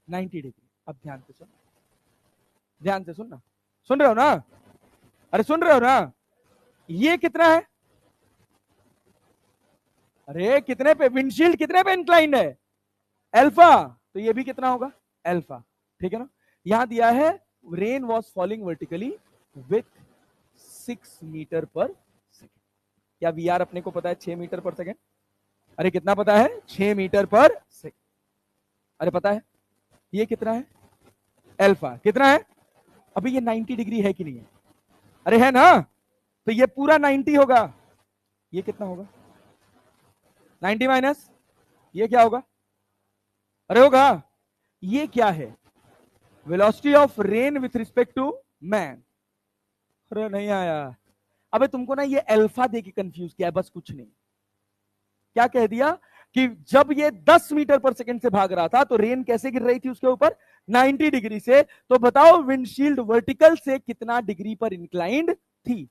90 डिग्री। अब ध्यान से सुन, ध्यान से सुनना। सुन रहे हो ना? अरे सुन रहे हो ना? ये कितना है? अरे कितने पे? विंडशील्ड कितने पे इंक्लाइंड है? अल्फा। तो ये भी कितना होगा? अल्फा। ठीक है ना? यहां दिया है rain was falling vertically with 6 metre per second. क्या वीआर अपने को पता है 6 मीटर पर सेकेंड? अरे कितना पता है? 6 मीटर पर सेकेंड। अरे पता है? ये कितना है? अल्फा कितना है? अभी ये 90 डिग्री है कि नहीं है? अरे है ना? तो ये पूरा 90 होगा। ये कितना होगा? 90 माइनस ये क्या होगा? अरे होगा। ये क्या है? Velocity of rain with respect to man. अरे नहीं आया। अबे तुमको ना ये अल्फा देके कंफ्यूज किया है, बस कुछ नहीं। क्या कह दिया कि जब ये 10 मीटर पर सेकंड से भाग रहा था तो रेन कैसे गिर रही थी उसके ऊपर? 90 डिग्री से। तो बताओ विंडशील्ड वर्टिकल से कितना डिग्री पर इंक्लाइंड थी?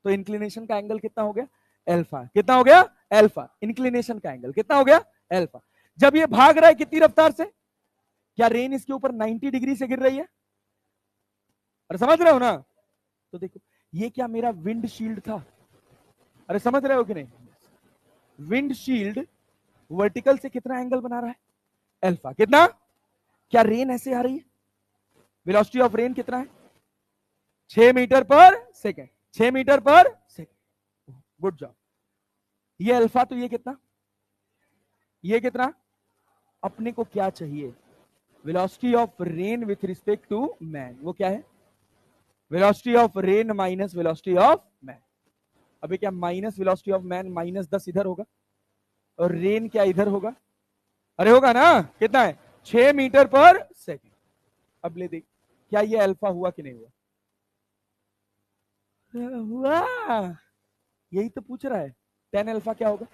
तो इंक्लिनेशन का एंगल कितना हो गया? अल्फा। कितना हो गया? अल्फा। इंक्लिनेशन का एंगल कितना हो गया? अल्फा। जब ये भाग रहा है कितनी रफ्तार से? क्या रेन इसके ऊपर 90 डिग्री से गिर रही है? अरे समझ रहे हो ना? तो देखो, ये क्या मेरा विंडशील्ड था? अरे समझ रहे हो कि नहीं? विंडशील्ड वर्टिकल से कितना एंगल बना रहा है? अल्फा। कितना? क्या रेन ऐसे आ रही है? वेलोसिटी ऑफ रेन कितना है? 6 metre per second. 6 metre per second. Good job. ये अल्फा, तो ये कितना? ये कितना? अपने को क्या चाहिए? Velocity of rain with respect to man. वो क्या है? Velocity of rain minus velocity of man. अभी क्या माइनस वेलोसिटी ऑफ मैन -10 इधर होगा और रेन क्या इधर होगा? अरे होगा ना। कितना है? 6 मीटर पर सेकेंड। अब ले देख, क्या ये अल्फा हुआ कि नहीं हुआ? हुआ। यही तो पूछ रहा है। 10 अल्फा क्या होगा?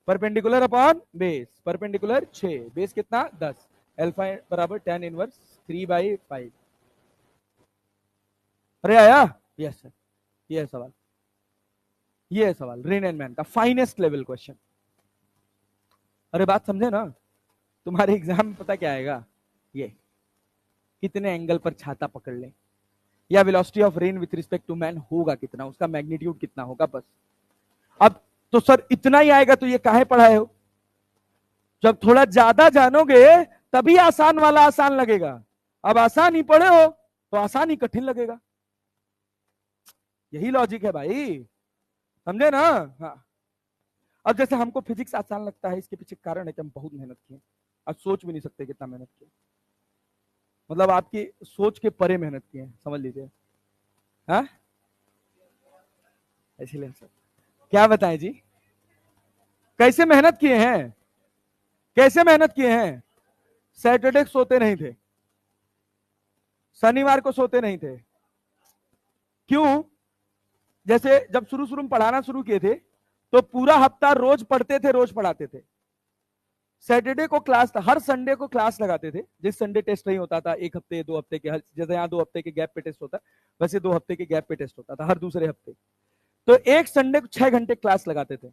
Perpendicular upon base. Perpendicular 6, base कितना? 10। अल्फा बराबर 10 इनवर्स 3/5। अरे आया? Yes sir. ये है सवाल, ये है सवाल रेन एंड मैन का फाइनेस्ट लेवल क्वेश्चन। अरे बात समझे ना? तुम्हारे एग्जाम में पता क्या आएगा? ये कितने एंगल पर छाता पकड़ ले, या velocity of rain with respect to man होगा कितना, उसका मैग्नीट्यूड कितना होगा, बस। अब तो सर इतना ही आएगा तो ये काहे पढ़ाए हो? जब थोड़ा ज्यादा जानोगे तभी आसान वाला आसान लगेगा। अब आसान ही पढ़े हो तो आसान ही कठिन लगेगा। यही लॉजिक है भाई, समझे ना? हाँ। अब जैसे हमको फिजिक्स आसान लगता है, इसके पीछे कारण है कि हम बहुत मेहनत किए। आप सोच भी नहीं सकते कितना मेहनत किया, मतलब आपकी सोच के परे मेहनत किए हैं, समझ लीजिए। हाँ, इसलिए सर क्या बताएं जी, कैसे मेहनत किए हैं, कैसे मेहनत किए हैं। सैटरडे सोते नहीं थे, शनिवार को सोते नहीं थे। क्यों? जैसे जब शुरू शुरू में पढ़ाना शुरू किए थे तो पूरा हफ्ता रोज पढ़ते थे, रोज पढ़ाते थे। सैटरडे को क्लास था, हर संडे को क्लास लगाते थे। जिस संडे टेस्ट नहीं होता था, 1 हफ्ते 2 हफ्ते के, जैसे यहाँ 2 हफ्ते के गैप पे टेस्ट होता है, वैसे 2 हफ्ते के गैप पे टेस्ट होता था हर दूसरे हफ्ते। तो एक संडे को 6 घंटे क्लास लगाते थे,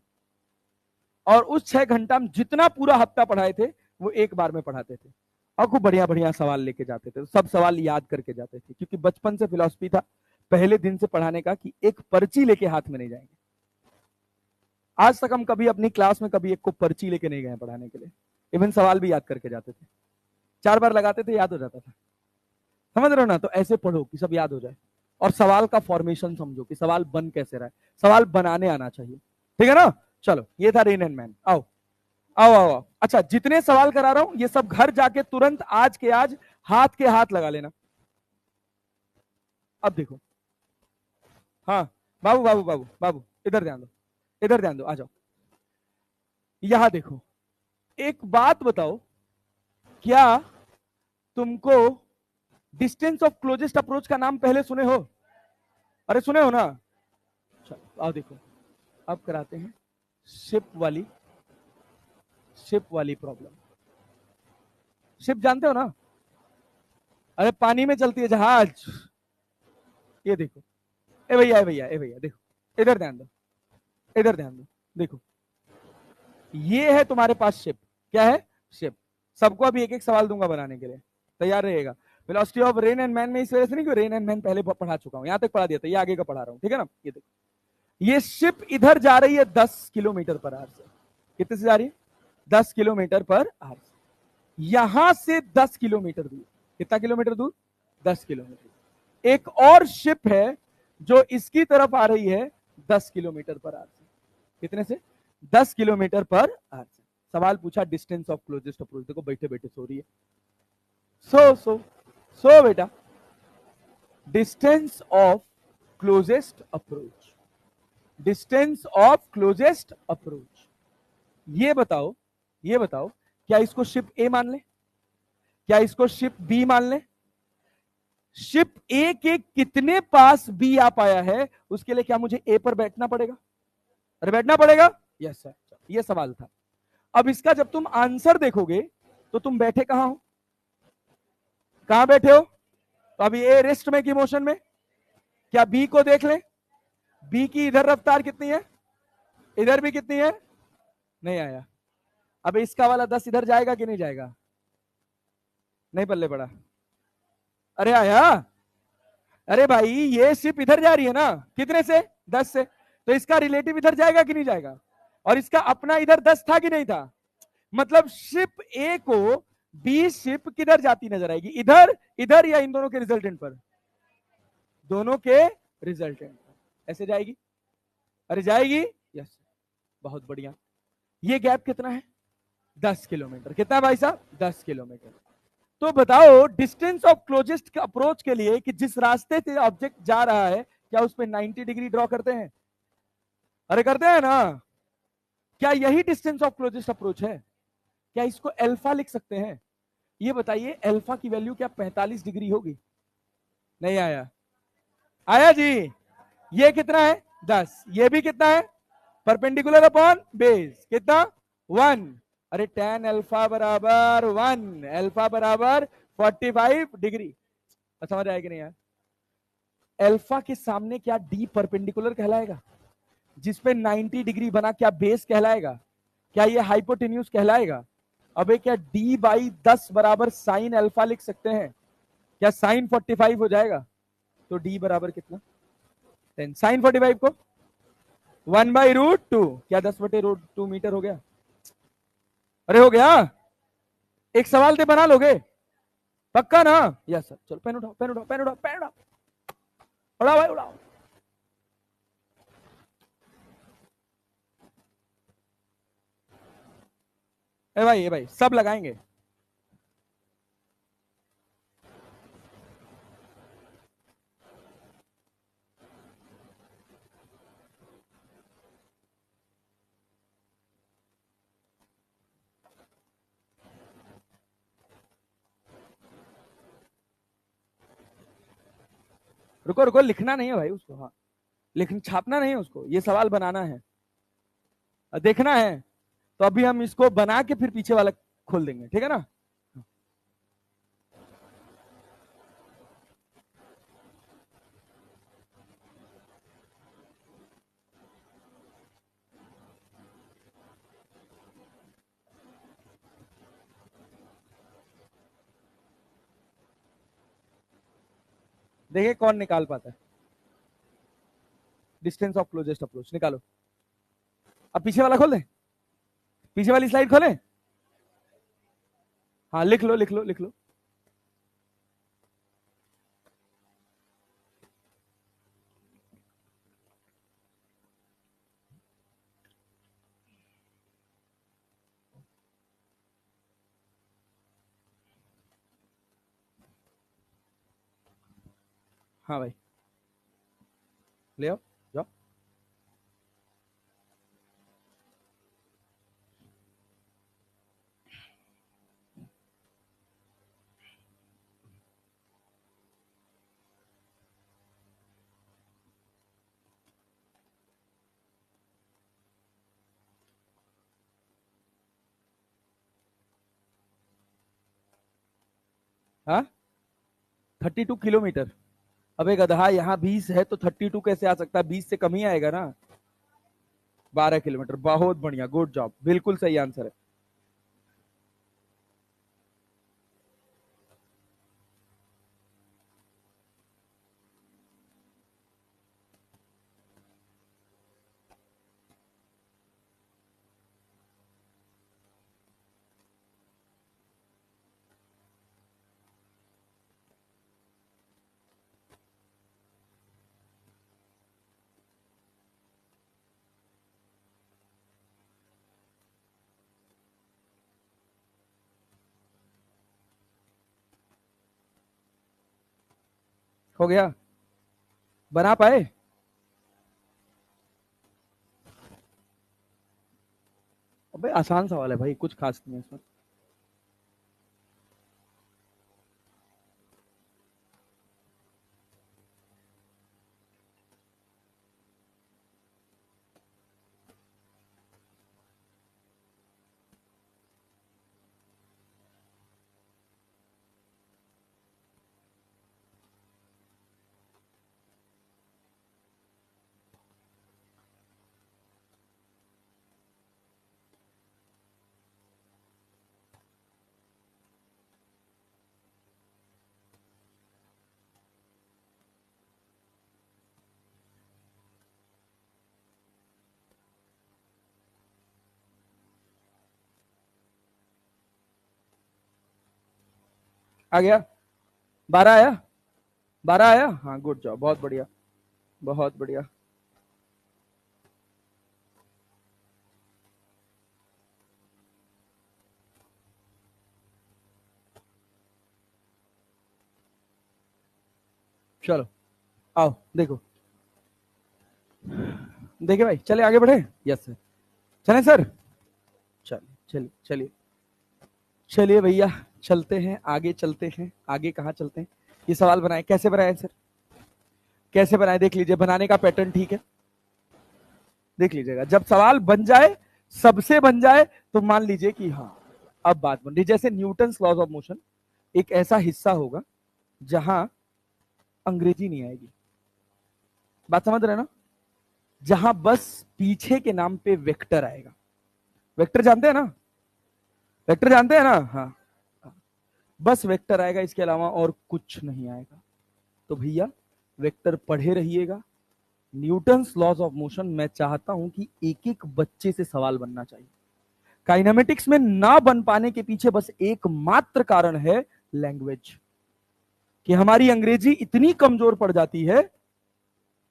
और उस 6 घंटा में जितना पूरा हफ्ता पढ़ाए थे वो एक बार में पढ़ाते थे, और खूब बढ़िया बढ़िया सवाल लेके जाते थे। सब सवाल याद करके जाते थे, क्योंकि बचपन से फिलॉसफी था पहले दिन से पढ़ाने का कि एक पर्ची लेके हाथ में नहीं जाएंगे। आज तक हम कभी अपनी क्लास में कभी एक को पर्ची लेके नहीं गए पढ़ाने के लिए, इवन सवाल भी याद करके जाते थे। 4 बार लगाते थे, याद हो जाता था। समझ रहे हो ना? तो ऐसे पढ़ो कि सब याद हो जाए, और सवाल का फॉर्मेशन समझो कि सवाल बन कैसे रहा है, सवाल बनाने आना चाहिए। ठीक है ना? चलो, ये था रेन एंड मैन। आओ आओ आओ आओ। अच्छा, जितने सवाल करा रहा हूं ये सब घर जाके तुरंत आज के आज हाथ के हाथ लगा लेना। अब देखो, हाँ बाबू बाबू बाबू बाबू, इधर ध्यान दो, इधर ध्यान दो, आ जाओ। यहां देखो, एक बात बताओ, क्या तुमको डिस्टेंस ऑफ क्लोजेस्ट अप्रोच का नाम पहले सुने हो? अरे सुने हो ना? चलो आओ देखो, अब कराते हैं शिप वाली प्रॉब्लम। शिप जानते हो ना? अरे पानी में चलती है जहाज। ये देखो, ए भैया ए भैया ए भैया, देखो इधर ध्यान दो, इधर ध्यान दो। देखो, ये है तुम्हारे पास शिप। क्या है? शिप। सबको अभी एक एक सवाल दूंगा बनाने के लिए, तैयार रहिएगा। Velocity of rain and man में इस वजह से नहीं कि रेन एंड मैन पहले पढ़ा चुका हूं, यहां तक पढ़ा दिया था, ये आगे का पढ़ा रहा हूं। ठीक है ना? ये देखो, ये शिप इधर जा रही है 10 किलोमीटर पर आवर से। कितने से जा रही है? 10 किलोमीटर पर आवर से। यहां से 10 किलोमीटर दूर, कितना किलोमीटर दूर? 10 किलोमीटर। एक और शिप है जो इसकी तरफ आ रही है 10 किलोमीटर पर आवर से। कितने से? 10 किलोमीटर पर आवर से। सवाल पूछा डिस्टेंस ऑफ क्लोजेस्ट अप्रोच। देखो बैठे बैठे सो रही है। सो बेटा, distance of closest approach, distance of closest approach. ये बताओ, ये बताओ, क्या इसको शिप ए मान ले? क्या इसको शिप बी मान ले? शिप ए के कितने पास बी आ पाया है, उसके लिए क्या मुझे ए पर बैठना पड़ेगा? अरे बैठना पड़ेगा। यस सर, ये सवाल था। अब इसका जब तुम आंसर देखोगे तो तुम बैठे कहां हो? कहां बैठे हो? तो अभी ए रेस्ट में की मोशन में। क्या बी को देख ले, बी की इधर रफ्तार कितनी है, इधर भी कितनी है? नहीं आया। अब इसका वाला 10 इधर जाएगा कि नहीं जाएगा? नहीं पल्ले पड़ा। अरे आया। अरे भाई, ये शिप इधर जा रही है ना, कितने से? 10 से। तो इसका रिलेटिव इधर जाएगा कि नहीं जाएगा? और इसका अपना इधर 10 था कि नहीं था? मतलब शिप ए को बी शिप किधर जाती नजर आएगी, इधर इधर या इन दोनों के रिजल्टेंट पर, दोनों के रिजल्टेंट पर ऐसे जाएगी, अरे जाएगी, यस, बहुत बढ़िया। ये गैप कितना है, 10 किलोमीटर, कितना भाई साहब, 10 किलोमीटर। तो बताओ डिस्टेंस ऑफ क्लोजेस्ट अप्रोच के लिए कि जिस रास्ते से ऑब्जेक्ट जा रहा है, क्या उस पर 90 डिग्री ड्रॉ करते हैं, अरे करते हैं ना, क्या यही डिस्टेंस ऑफ क्लोजेस्ट अप्रोच है, क्या इसको अल्फा लिख सकते हैं, ये बताइए अल्फा की वैल्यू क्या 45 डिग्री होगी, नहीं आया, आया जी, ये कितना है 10, ये भी कितना है परपेंडिकुलर अपॉन बेस कितना 1, अरे tan अल्फा बराबर 1, अल्फा बराबर 45 डिग्री, समझ आया कि नहीं यार। अल्फा के सामने क्या डी परपेंडिकुलर कहलाएगा, जिसपे 90 डिग्री बना, क्या बेस कहलाएगा, क्या ये हाइपोटेन्यूज कहलाएगा, अबे क्या डी बाई 10 बराबर साइन अल्फा लिख सकते हैं, क्या साइन 45 हो जाएगा, तो डी बराबर कितना 10, साइन 45 को 1/√2, क्या 10/√2 मीटर हो गया, अरे हो गया, एक सवाल ते बना लोगे पक्का ना, यस सर, चलो पेन उठाओ पेन उठाओ पेन उठाओ पेन उठाओ, उड़ाओ भाई उड़ाओ, ए भाई सब लगाएंगे, रुको रुको, लिखना नहीं है भाई उसको, हाँ लिखना छापना नहीं है उसको, ये सवाल बनाना है, देखना है, तो अभी हम इसको बना के फिर पीछे वाला खोल देंगे, ठीक है ना। देखिए कौन निकाल पाता है, डिस्टेंस ऑफ क्लोजेस्ट अप्रोच निकालो, अब पीछे वाला खोल दें, पीछे वाली स्लाइड खोलें, हाँ लिख लो लिख लो लिख लो, हाँ भाई ले आओ जाओ, हाँ 32 किलोमीटर, अबे गधा यहाँ 20 है तो 32 कैसे आ सकता है, 20 से कम ही आएगा ना, 12 किलोमीटर, बहुत बढ़िया, गुड जॉब, बिल्कुल सही आंसर है। हो गया, बना पाए, अबे आसान सवाल है भाई, कुछ खास नहीं है इसमें। आ गया? 12 आया? 12 आया? हाँ, गुड जॉब, बहुत बढ़िया, बहुत बढ़िया। चलो आओ देखो, देखे भाई, चले आगे बढ़े? यस सर, चले सर, चलिए चलिए चलिए चलिए भैया, चलते हैं आगे, चलते हैं आगे। कहाँ चलते हैं? ये सवाल बनाए, कैसे बनाए सर, कैसे बनाए देख लीजिए, बनाने का पैटर्न ठीक है, देख लीजिएगा। जब सवाल बन जाए, सबसे बन जाए, तो मान लीजिए कि हाँ अब बात बन रही। जैसे न्यूटन लॉज ऑफ मोशन एक ऐसा हिस्सा होगा जहां अंग्रेजी नहीं आएगी, बात समझ रहे ना, जहां बस पीछे के नाम पे वेक्टर आएगा। वेक्टर जानते हैं ना, वेक्टर जानते हैं ना, हाँ, बस वेक्टर आएगा, इसके अलावा और कुछ नहीं आएगा। तो भैया वेक्टर पढ़े रहिएगा। न्यूटन्स लॉज ऑफ मोशन मैं चाहता हूं कि एक एक बच्चे से सवाल बनना चाहिए। काइनेमेटिक्स में ना बन पाने के पीछे बस एकमात्र कारण है लैंग्वेज, कि हमारी अंग्रेजी इतनी कमजोर पड़ जाती है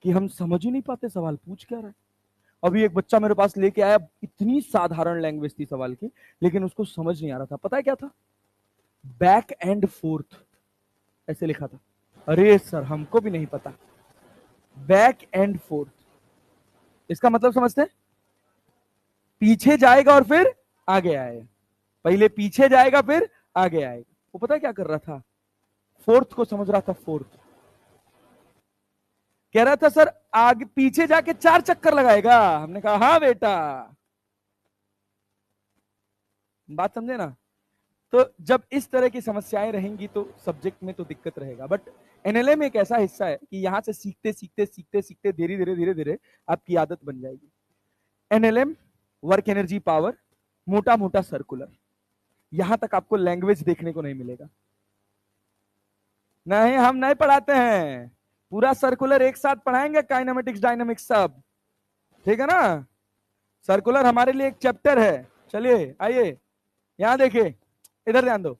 कि हम समझ ही नहीं पाते सवाल पूछ क्या रहा है। अभी एक बच्चा मेरे पास लेके आया, इतनी साधारण लैंग्वेज थी सवाल की, लेकिन उसको समझ नहीं आ रहा था। पता है क्या था? बैक एंड फोर्थ ऐसे लिखा था। अरे सर हमको भी नहीं पता, बैक एंड फोर्थ इसका मतलब समझते हैं? पीछे जाएगा और फिर आगे आएगा, पहले पीछे जाएगा फिर आगे आएगा। वो पता है क्या कर रहा था? फोर्थ को समझ रहा था। फोर्थ कह रहा था सर आगे पीछे जाके 4 चक्कर लगाएगा। हमने कहा हाँ बेटा, बात समझे ना। तो जब इस तरह की समस्याएं रहेंगी तो सब्जेक्ट में तो दिक्कत रहेगा। बट एनएलएम एक ऐसा हिस्सा है कि यहां से सीखते सीखते सीखते सीखते धीरे धीरे धीरे धीरे आपकी आदत बन जाएगी। एनएलएम, वर्क एनर्जी पावर, मोटा मोटा सर्कुलर, यहां तक आपको लैंग्वेज देखने को नहीं मिलेगा। नहीं, हम नहीं पढ़ाते हैं, पूरा सर्कुलर एक साथ पढ़ाएंगे, काइनेमेटिक्स डायनामिक्स सब, ठीक है ना। सर्कुलर हमारे लिए एक चैप्टर है। चलिए आइए, यहां देखिए, इधर ध्यान दो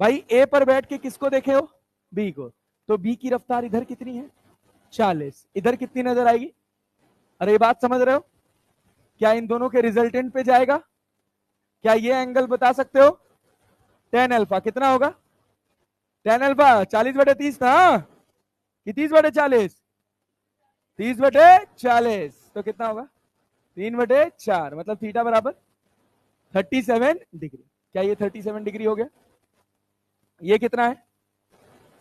भाई। ए पर बैठ के किसको देखे हो? बी को। तो बी की रफ्तार इधर कितनी है? 40। इधर कितनी नजर आएगी? अरे ये बात समझ रहे हो? क्या इन दोनों के रिजल्टेंट पे जाएगा? क्या ये एंगल बता सकते हो? टेन अल्फा कितना होगा? टेन अल्फा 40/30 था, कि 30/40? 30/40 तो कितना होगा? 3/4, मतलब थीटा बराबर 37 डिग्री। क्या ये 37 डिग्री हो गया? ये कितना है?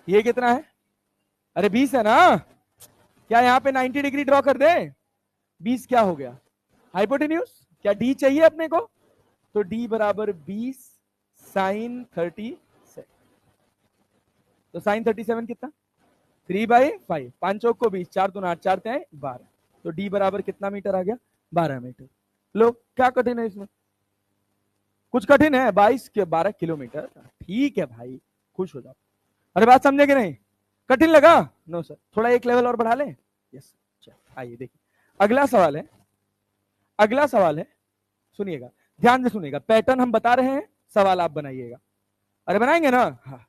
ये कितना है? अरे 20 है ना। क्या यहाँ पे 90 डिग्री ड्रॉ कर दे? 20 क्या हो गया? हाइपोटेन्यूज। क्या डी चाहिए अपने को? तो डी बराबर 20 साइन 37। तो साइन 37 कितना? 3/5। 5 चौक को 20, 4 दूना 8, 4 तें 12। तो डी बराबर कितना मीटर आ गया? 12 मीटर। लो क्या कठिन है इसमें? कुछ कठिन है? 22 के 12 किलोमीटर, ठीक है भाई, खुश हो जाओ। अरे बात समझे कि नहीं? कठिन लगा? नो सर, थोड़ा एक लेवल और बढ़ा लें। यस, आइए देखिए, अगला सवाल है, अगला सवाल है, सुनिएगा, ध्यान से सुनिएगा। पैटर्न हम बता रहे हैं, सवाल आप बनाइएगा। अरे बनाएंगे ना? हाँ।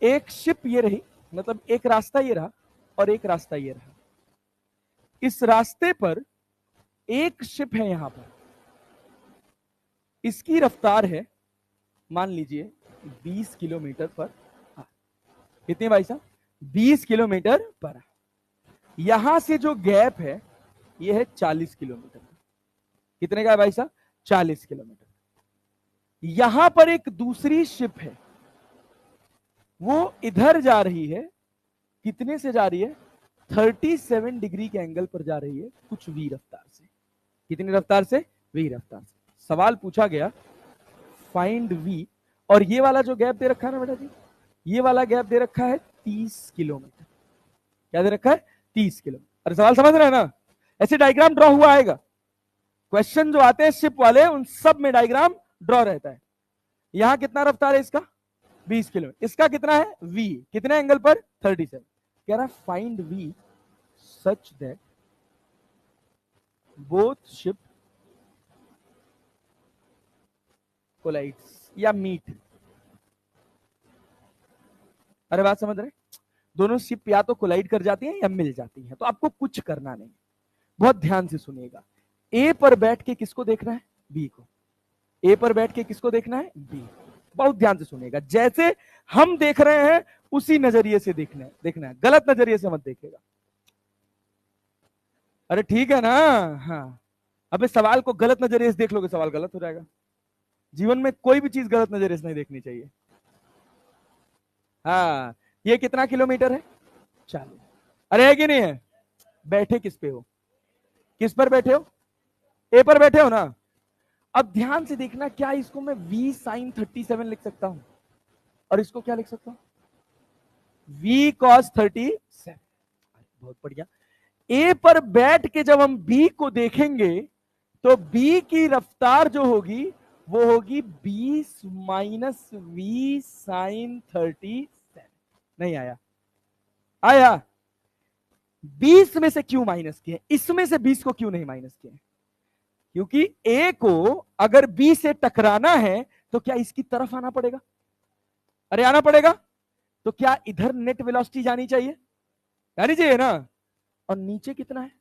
एक शिप ये रही, मतलब एक रास्ता ये रहा और एक रास्ता ये रहा। इस रास्ते पर एक शिप है, यहां पर इसकी रफ्तार है मान लीजिए 20 किलोमीटर पर, कितने भाई साहब? 20 किलोमीटर पर। यहां से जो गैप है ये है 40 किलोमीटर। कितने का है भाई साहब? 40 किलोमीटर। यहां पर एक दूसरी शिप है, वो इधर जा रही है, कितने से जा रही है? 37 डिग्री के एंगल पर जा रही है, कुछ वी रफ्तार से। कितनी रफ्तार से? वी रफ्तार से। सवाल पूछा गया फाइंड वी, और ये वाला जो गैप दे रखा है ना बेटा जी, ये वाला गैप दे रखा है 30 किलोमीटर। क्या दे रखा है? 30 किलोमीटर। अरे सवाल समझ रहे हैं ना? ऐसे डायग्राम ड्रॉ हुआ आएगा। क्वेश्चन जो आते हैं शिप वाले, उन सब में डायग्राम ड्रॉ रहता है। यहां कितना रफ्तार है इसका? 20 किलोमीटर। इसका कितना है? वी कितने एंगल पर? 37। कह रहा find we such that both ship collides या मीट। अरे बात समझ रहे? दोनों शिप या तो कोलाइड कर जाती हैं या मिल जाती हैं, तो आपको कुछ करना नहीं, बहुत ध्यान से सुनिएगा। ए पर बैठ के किसको देखना है? बी को। ए पर बैठ के किसको देखना है? बी। बहुत ध्यान से सुनिएगा, जैसे हम देख रहे हैं उसी नजरिए से देखना है, गलत नजरिए से मत देखिएगा। अरे ठीक है ना? हाँ, अबे सवाल को गलत नजरिए से देख लोगे, सवाल गलत हो जाएगा। जीवन में कोई भी चीज गलत नजरिए से नहीं देखनी चाहिए। हाँ, ये कितना किलोमीटर है? 40। अरे है कि नहीं है? बैठे किस पे हो? किस पर बैठे हो? ए पर बैठे हो ना? अब ध्यान से देखना, क्या इसको मैं v sin 37 लिख सकता हूं? और इसको क्या लिख सकता हूं? v cos 37। बहुत बढ़िया। ए पर बैठ के जब हम b को देखेंगे तो b की रफ्तार जो होगी वो होगी 20 माइनस v sin 37। नहीं आया? आया? 20 में से क्यों माइनस किए? इसमें से 20 को क्यों नहीं माइनस किए? क्योंकि ए को अगर बी से टकराना है तो क्या इसकी तरफ आना पड़ेगा? अरे आना पड़ेगा। तो क्या इधर नेट वेलोसिटी जानी चाहिए ना? और नीचे कितना है?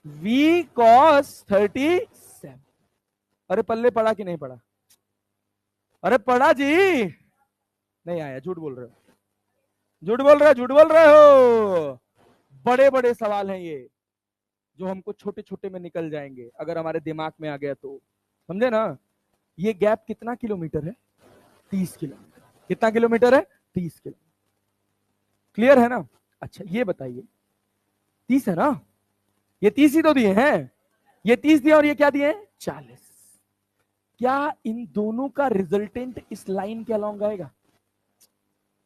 v cos 37। अरे पल्ले पड़ा कि नहीं पड़ा? अरे पड़ा जी। नहीं आया? झूठ बोल रहे हो, झूठ बोल रहे हो। बड़े बड़े सवाल हैं ये, जो हमको छोटे छोटे में निकल जाएंगे अगर हमारे दिमाग में आ गया तो। समझे ना? ये गैप कितना किलोमीटर है? 30 किलोमीटर। कितना किलोमीटर है? 30 किलोमीटर। क्लियर है ना? अच्छा ये बताइए, 30 है ना? ये 30 ही तो दिए हैं, ये 30 दिए और ये क्या दिए हैं? 40। क्या इन दोनों का रिजल्टेंट इस लाइन के अलोंग आएगा?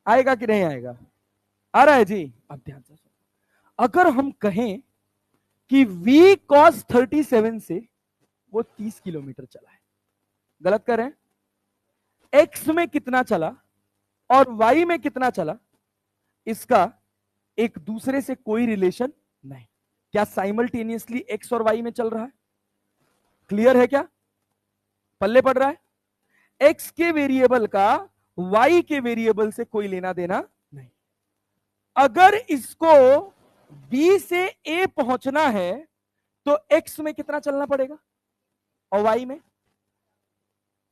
आएगा कि नहीं आएगा? आ रहा है जी? अब ध्यान से सुनो। अगर हम कहें कि v cos 37 से वो 30 किलोमीटर चला है, गलत कर रहे हैं? x में कितना चला और y में कितना चला, इसका एक दूसरे से कोई रिलेशन नहीं। क्या साइमल्टेनियसली x और y में चल रहा है? क्लियर है क्या? पल्ले पड़ रहा है? x के वेरिएबल का y के वेरिएबल से कोई लेना देना नहीं। अगर इसको b से a पहुंचना है तो x में कितना चलना पड़ेगा और y में?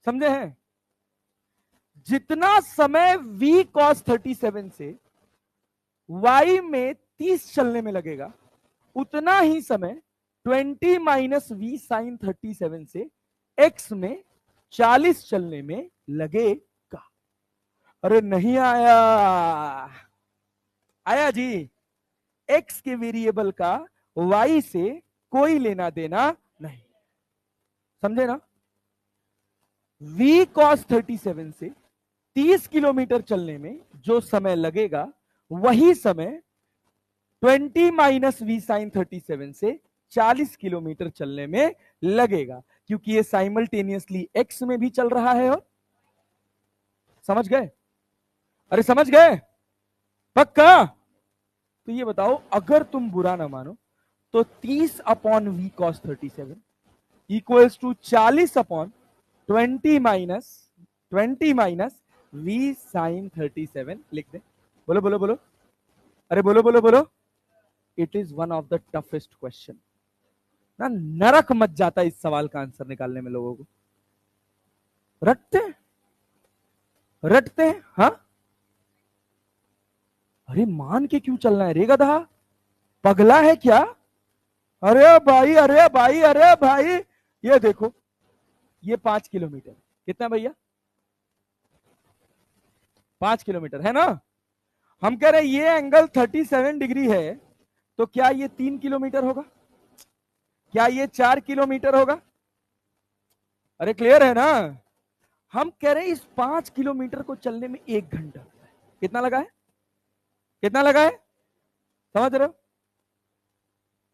समझे हैं? जितना समय v cos 37 से y में 30 चलने में लगेगा, उतना ही समय 20 माइनस v sin 37 से x में 40 चलने में लगेगा। अरे नहीं आया? आया जी? x के वेरिएबल का y से कोई लेना देना नहीं। समझे ना? v cos 37 से 30 किलोमीटर चलने में जो समय लगेगा वही समय 20 माइनस v sin 37 से 40 किलोमीटर चलने में लगेगा, क्योंकि ये साइमल्टेनियसली x में भी चल रहा है। और समझ गए? अरे समझ गए? पक्का? तो ये बताओ, अगर तुम बुरा ना मानो तो 30 upon v cos 37 equals to 40 upon 20 minus v sin 37 लिख दे। बोलो बोलो बोलो, अरे बोलो बोलो बोलो। It is one of the toughest question ना, नरक मच जाता है इस सवाल का आंसर निकालने में। लोगों को रटते हैं। हाँ, अरे मान के क्यों चलना है रे गधा? पगला है क्या? अरे भाई अरे भाई अरे भाई, ये देखो, ये 5 किलोमीटर कितना भैया? 5 किलोमीटर है ना? हम कह रहे हैं ये एंगल 37 डिग्री है, तो क्या ये 3 किलोमीटर होगा? क्या ये 4 किलोमीटर होगा? अरे क्लियर है ना? हम कह रहे हैं इस 5 किलोमीटर को चलने में 1 घंटा। कितना लगा है? कितना लगा है? समझ रहे हो?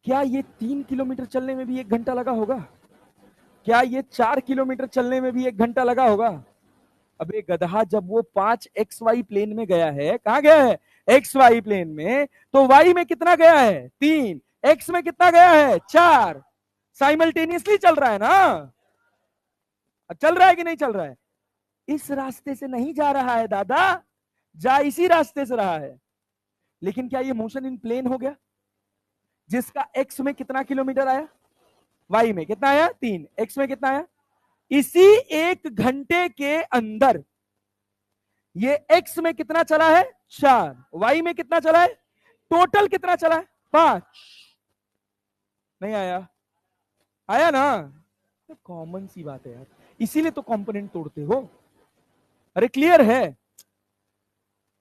क्या ये 3 किलोमीटर चलने में भी 1 घंटा लगा होगा? क्या ये 4 किलोमीटर चलने में भी 1 घंटा लगा होगा? अबे गधा, जब वो 5 XY प्लेन में गया है, कहां गया है? XY प्लेन में, तो Y में कितना गया है? 3। X में कितना गया है? 4। साइमल्टेनियसली चल रहा है ना? चल रहा है कि नहीं चल रहा है? इस रास्ते से नहीं जा रहा है दादा, जा इसी रास्ते से रहा है, लेकिन क्या ये मोशन इन प्लेन हो गया? जिसका एक्स में कितना किलोमीटर आया, वाई में कितना आया 3, एक्स में कितना आया? इसी 1 घंटे के अंदर ये एक्स में कितना चला है 4, वाई में कितना चला है, टोटल कितना चला है 5। नहीं आया? आया ना? तो कॉमन सी बात है यार, इसीलिए तो कंपोनेंट तोड़ते हो। अरे क्लियर है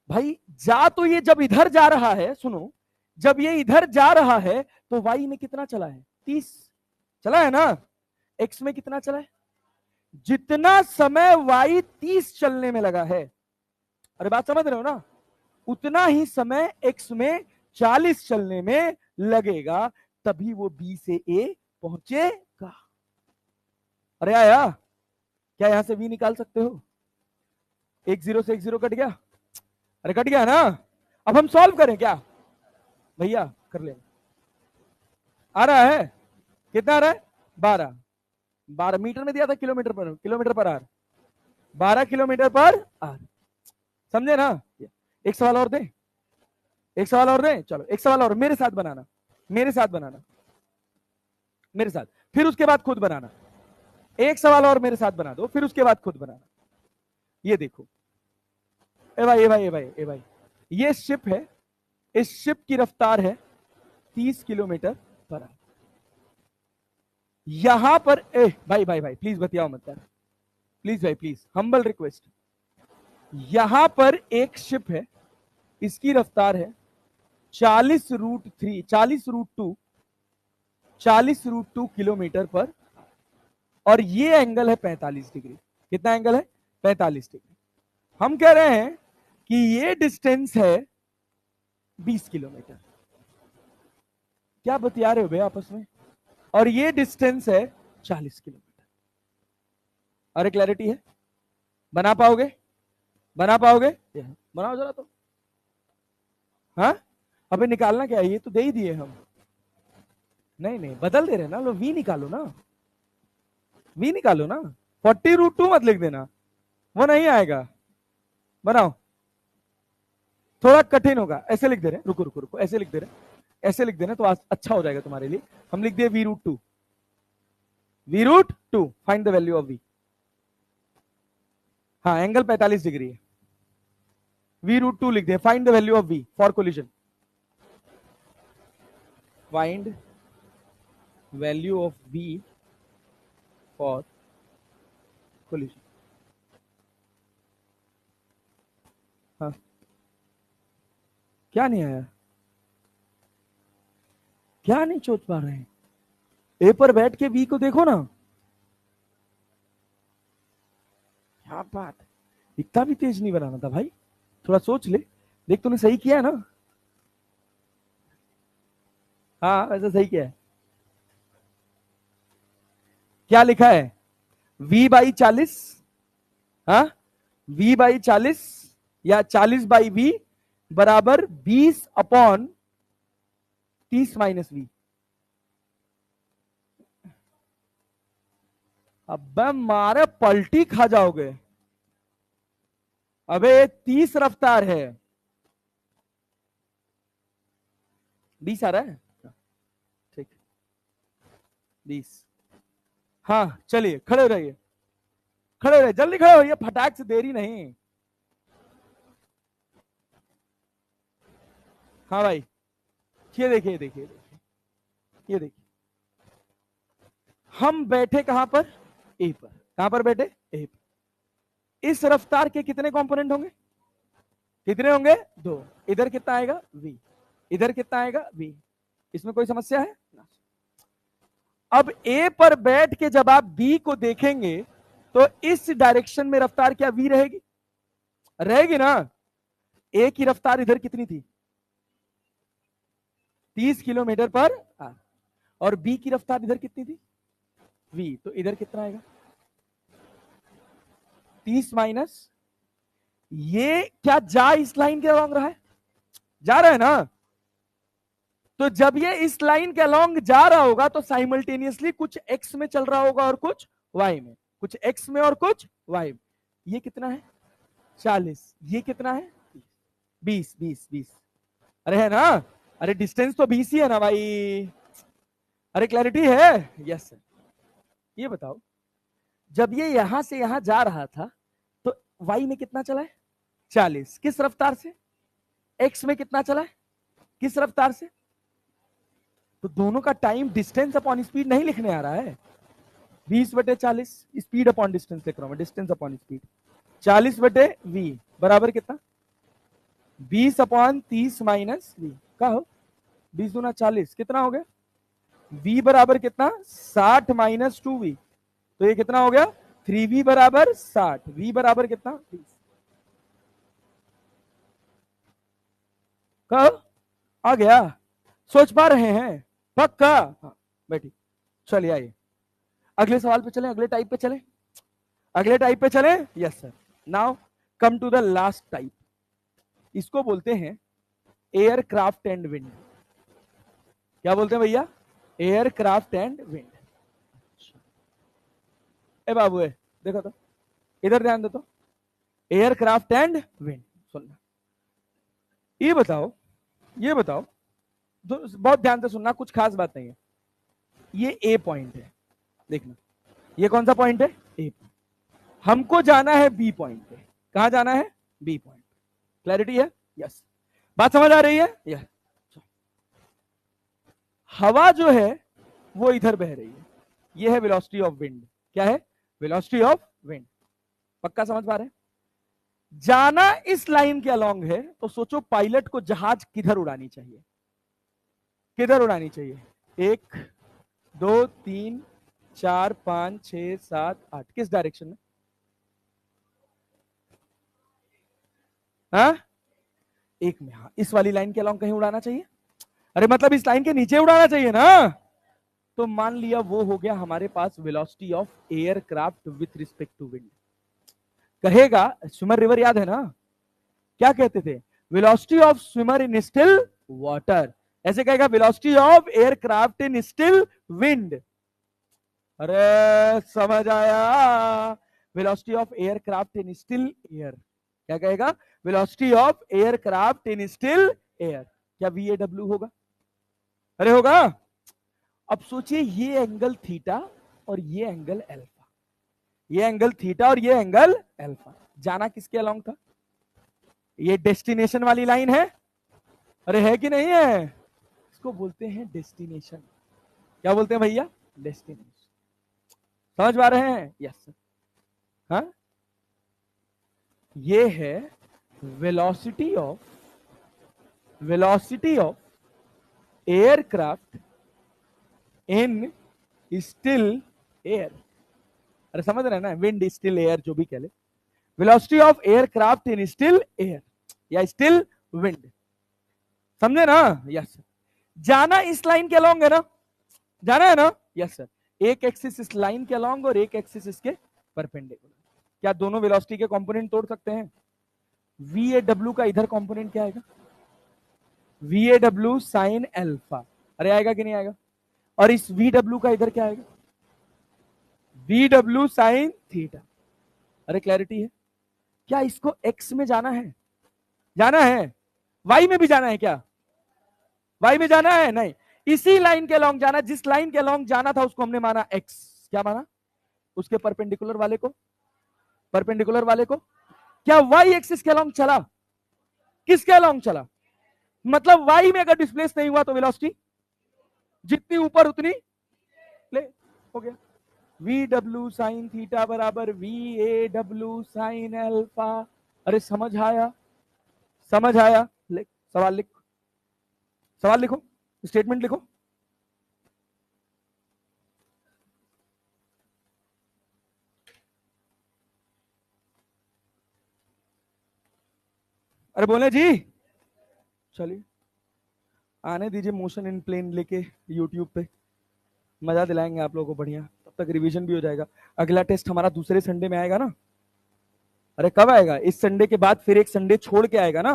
भाई? जा तो ये जब इधर जा रहा है, सुनो, जब ये इधर जा रहा है तो वाई में कितना चला है 30 चला है ना, एक्स में कितना चला है? जितना समय वाई 30 चलने में लगा है, अरे बात समझ रहे हो ना, उतना ही समय एक्स में 40 चलने में लगेगा, तभी वो बी से ए पहुंचेगा। अरे आया? क्या यहां से वी निकाल सकते हो? 10 से 10 कट गया, अरे कट गया ना। अब हम सॉल्व करें क्या भैया? कर ले। आ रहा है? कितना आ रहा है? 12 मीटर में दिया था, किलोमीटर पर आर, 12 किलोमीटर पर आर। समझे ना? एक सवाल और दे, एक सवाल और दे, चलो एक सवाल और मेरे साथ बनाना, मेरे साथ बनाना, मेरे साथ, फिर उसके बाद खुद बनाना। एक सवाल और मेरे साथ बना दो, फिर उसके बाद खुद बनाना। ये देखो ए भाई, ए भाई, ए भाई, ए भाई, ये शिप है, इस शिप की रफ्तार है 30 किलोमीटर पर आवर। यहां पर भाई भाई भाई प्लीज बतियाओ मत यार, प्लीज भाई प्लीज, हम्बल रिक्वेस्ट। यहां पर एक शिप है, इसकी रफ्तार है 40√3, 40√2 किलोमीटर पर, और ये एंगल है 45 डिग्री। कितना एंगल है? 45 डिग्री। हम कह रहे हैं कि ये डिस्टेंस है 20 किलोमीटर। क्या बतिया रहे हो भैया आपस में? और ये डिस्टेंस है 40 किलोमीटर। अरे क्लैरिटी है? बना पाओगे? बना पाओगे? बनाओ जरा तो। हाँ, अबे निकालना क्या है? ये तो दे ही दिए हम। नहीं नहीं, बदल दे रहे ना, लो वी निकालो ना, वी निकालो ना, 40√2 मत लिख देना, वो नहीं आएगा। बनाओ, थोड़ा कठिन होगा, ऐसे लिख दे रहे, रुको रुको रुको, ऐसे लिख दे रहे, ऐसे लिख देना तो अच्छा हो जाएगा तुम्हारे लिए। हम लिख दिए v√2, v√2, find the value of v। हाँ, एंगल 45 डिग्री है, v√2 लिख दिए, find the value of v for collision, find value of v for collision. हाँ, क्या नहीं आया? क्या नहीं सोच पा रहे हैं? ए पर बैठ के बी को देखो ना, क्या बात, इतना भी तेज नहीं बनाना था भाई, थोड़ा सोच ले। देख तूने सही किया है ना? हाँ वैसे सही किया है। क्या लिखा है? v/40, हाँ, v/40 या 40/v बराबर 20/30 - v। अब मारे पलटी खा जाओगे। अबे 30 रफ्तार है, 20 आ रहा है, ठीक, 20। हाँ चलिए, खड़े रहिए, खड़े रहिए, जल्दी खड़े होइए, फटाक से, देरी नहीं। हाँ भाई, ये देखिए, देखिए देखिए, ये देखिए, हम बैठे कहां पर? ए पर। कहां पर बैठे? ए पर। इस रफ्तार के कितने कंपोनेंट होंगे? कितने होंगे? 2। इधर कितना आएगा? v। इधर कितना आएगा? v। इसमें कोई समस्या है? अब ए पर बैठ के जब आप बी को देखेंगे तो इस डायरेक्शन में रफ्तार क्या v रहेगी? रहेगी ना। ए की रफ्तार इधर कितनी थी? 30 किलोमीटर पर आवर, और बी की रफ्तार इधर कितनी थी? v। तो इधर कितना आएगा? 30 माइनस, ये क्या जा इस लाइन के अलॉन्ग रहा है? जा रहा है ना। तो जब ये इस लाइन के अलॉन्ग जा रहा होगा तो साइमल्टेनियसली कुछ एक्स में चल रहा होगा और कुछ वाई में, कुछ एक्स में और कुछ वाई में। ये कितना है? 40। ये कितना है? 20 20 20। अरे है ना, अरे डिस्टेंस तो 20 ही है ना भाई। अरे क्लैरिटी है? Yes sir. ये बताओ, जब ये यहां से यहां जा रहा था तो वाई में कितना चला है? 40। किस रफ्तार से? एक्स में कितना चला है? किस रफ्तार से? तो दोनों का टाइम डिस्टेंस अपॉन स्पीड नहीं लिखने आ रहा है। 20/40 स्पीड अपॉन डिस्टेंस लिख रहा हूं मैं, डिस्टेंस अपॉन स्पीड। 40/v बराबर कितना? 20/30 माइनस v का हो, 20×40 कितना हो गया? v बराबर कितना? 60 माइनस 2v, तो ये कितना हो गया? 3v बराबर 60। v बराबर कितना? 20। कब आ गया? सोच पा रहे हैं? पक्का? हाँ बैठी। चलिए आइए अगले सवाल पे चलें, अगले टाइप पे चलें, अगले टाइप पे चलें। Yes sir. Now come to the last type. इसको बोलते हैं एयरक्राफ्ट एंड विंड। क्या बोलते हैं भैया? Aircraft and wind. ए बाबू है, देखो तो, इधर ध्यान दो तो, एयरक्राफ्ट एंड विंड। सुनना, ये बताओ, ये बताओ, बहुत ध्यान से सुनना, कुछ खास बात नहीं है। ये ए पॉइंट है, देखना, ये कौन सा पॉइंट है? A point. हमको जाना है बी पॉइंट पे। कहां जाना है? B point. क्लैरिटी है? यस। बात समझ आ रही है? यस। हवा जो है वो इधर बह रही है, ये है वेलोसिटी ऑफ विंड। क्या है? Velocity of wind. पक्का समझ पा रहे हैं? जाना इस लाइन के अलोंग है, तो सोचो पायलट को जहाज किधर उड़ानी चाहिए? किधर उड़ानी चाहिए? 1 2 3 4 5 6 7 8, किस डायरेक्शन में? हाँ, एक में। हाँ, इस वाली लाइन के अलोंग कहीं उड़ाना चाहिए। अरे मतलब इस लाइन के नीचे उड़ाना चाहिए ना। तो मान लिया वो हो गया हमारे पास velocity of aircraft with respect to wind. कहेगा, स्विमर रिवर याद है ना? क्या कहते थे? Velocity of swimmer in still water. ऐसे कहेगा velocity of aircraft in still wind. अरे समझ आया? Velocity of aircraft in still air. क्या कहेगा? Velocity of aircraft in still air. क्या VAW होगा? अरे होगा। अब सोचिए, ये एंगल थीटा और ये एंगल अल्फा, ये एंगल थीटा और ये एंगल अल्फा, जाना किसके अलोंग था? ये डेस्टिनेशन वाली लाइन है। अरे है कि नहीं है? इसको बोलते हैं डेस्टिनेशन। क्या बोलते हैं भैया? डेस्टिनेशन। समझ पा रहे हैं? Yes sir. हाँ, ये है velocity of aircraft in still air. अरे समझ रहे हैं ना, विंड स्टिल एयर जो भी कह ले, velocity of aircraft in still air या स्टिल विंड। समझे ना? Yes sir. जाना इस लाइन के अलोंग है ना, जाना है ना? Yes sir. एक एक्सिस इस लाइन के अलोंग और एक एक्सिस इसके परपेंडिकुलर। क्या दोनों वेलोसिटी के कंपोनेंट तोड़ सकते हैं? VAW का इधर कंपोनेंट क्या आएगा? VAW sine alpha. अरे आएगा कि नहीं आएगा? और इस VW का इधर क्या आएगा? VW sine theta. अरे क्लैरिटी है? क्या इसको एक्स में जाना है? जाना है। वाई में भी जाना है क्या? वाई में जाना है? नहीं, इसी लाइन के लॉन्ग जाना, जिस लाइन के लॉन्ग जाना था उसको हमने माना एक्स। क्या माना? उसके परपेंडिकुलर वाले को, परपेंडिकुलर वाले को। क्या वाई एक्सिस के लॉन्ग चला? किसके लॉन्ग चला? मतलब वाई में अगर डिस्प्लेस नहीं हुआ तो वेलोसिटी जितनी ऊपर उतनी ले, हो गया। VW साइन थीटा बराबर VAW साइन अल्फा। अरे समझ आया? समझ आया? लिख, सवाल लिख, सवाल लिखो, स्टेटमेंट लिखो। अरे बोले जी। चलिए आने दीजिए मोशन इन प्लेन लेके यूट्यूब पे, मजा दिलाएंगे आप लोगों को बढ़िया। तब तक रिवीजन भी हो जाएगा। अगला टेस्ट हमारा दूसरे संडे में आएगा ना? अरे कब आएगा? इस संडे के बाद फिर एक संडे छोड़ के आएगा ना?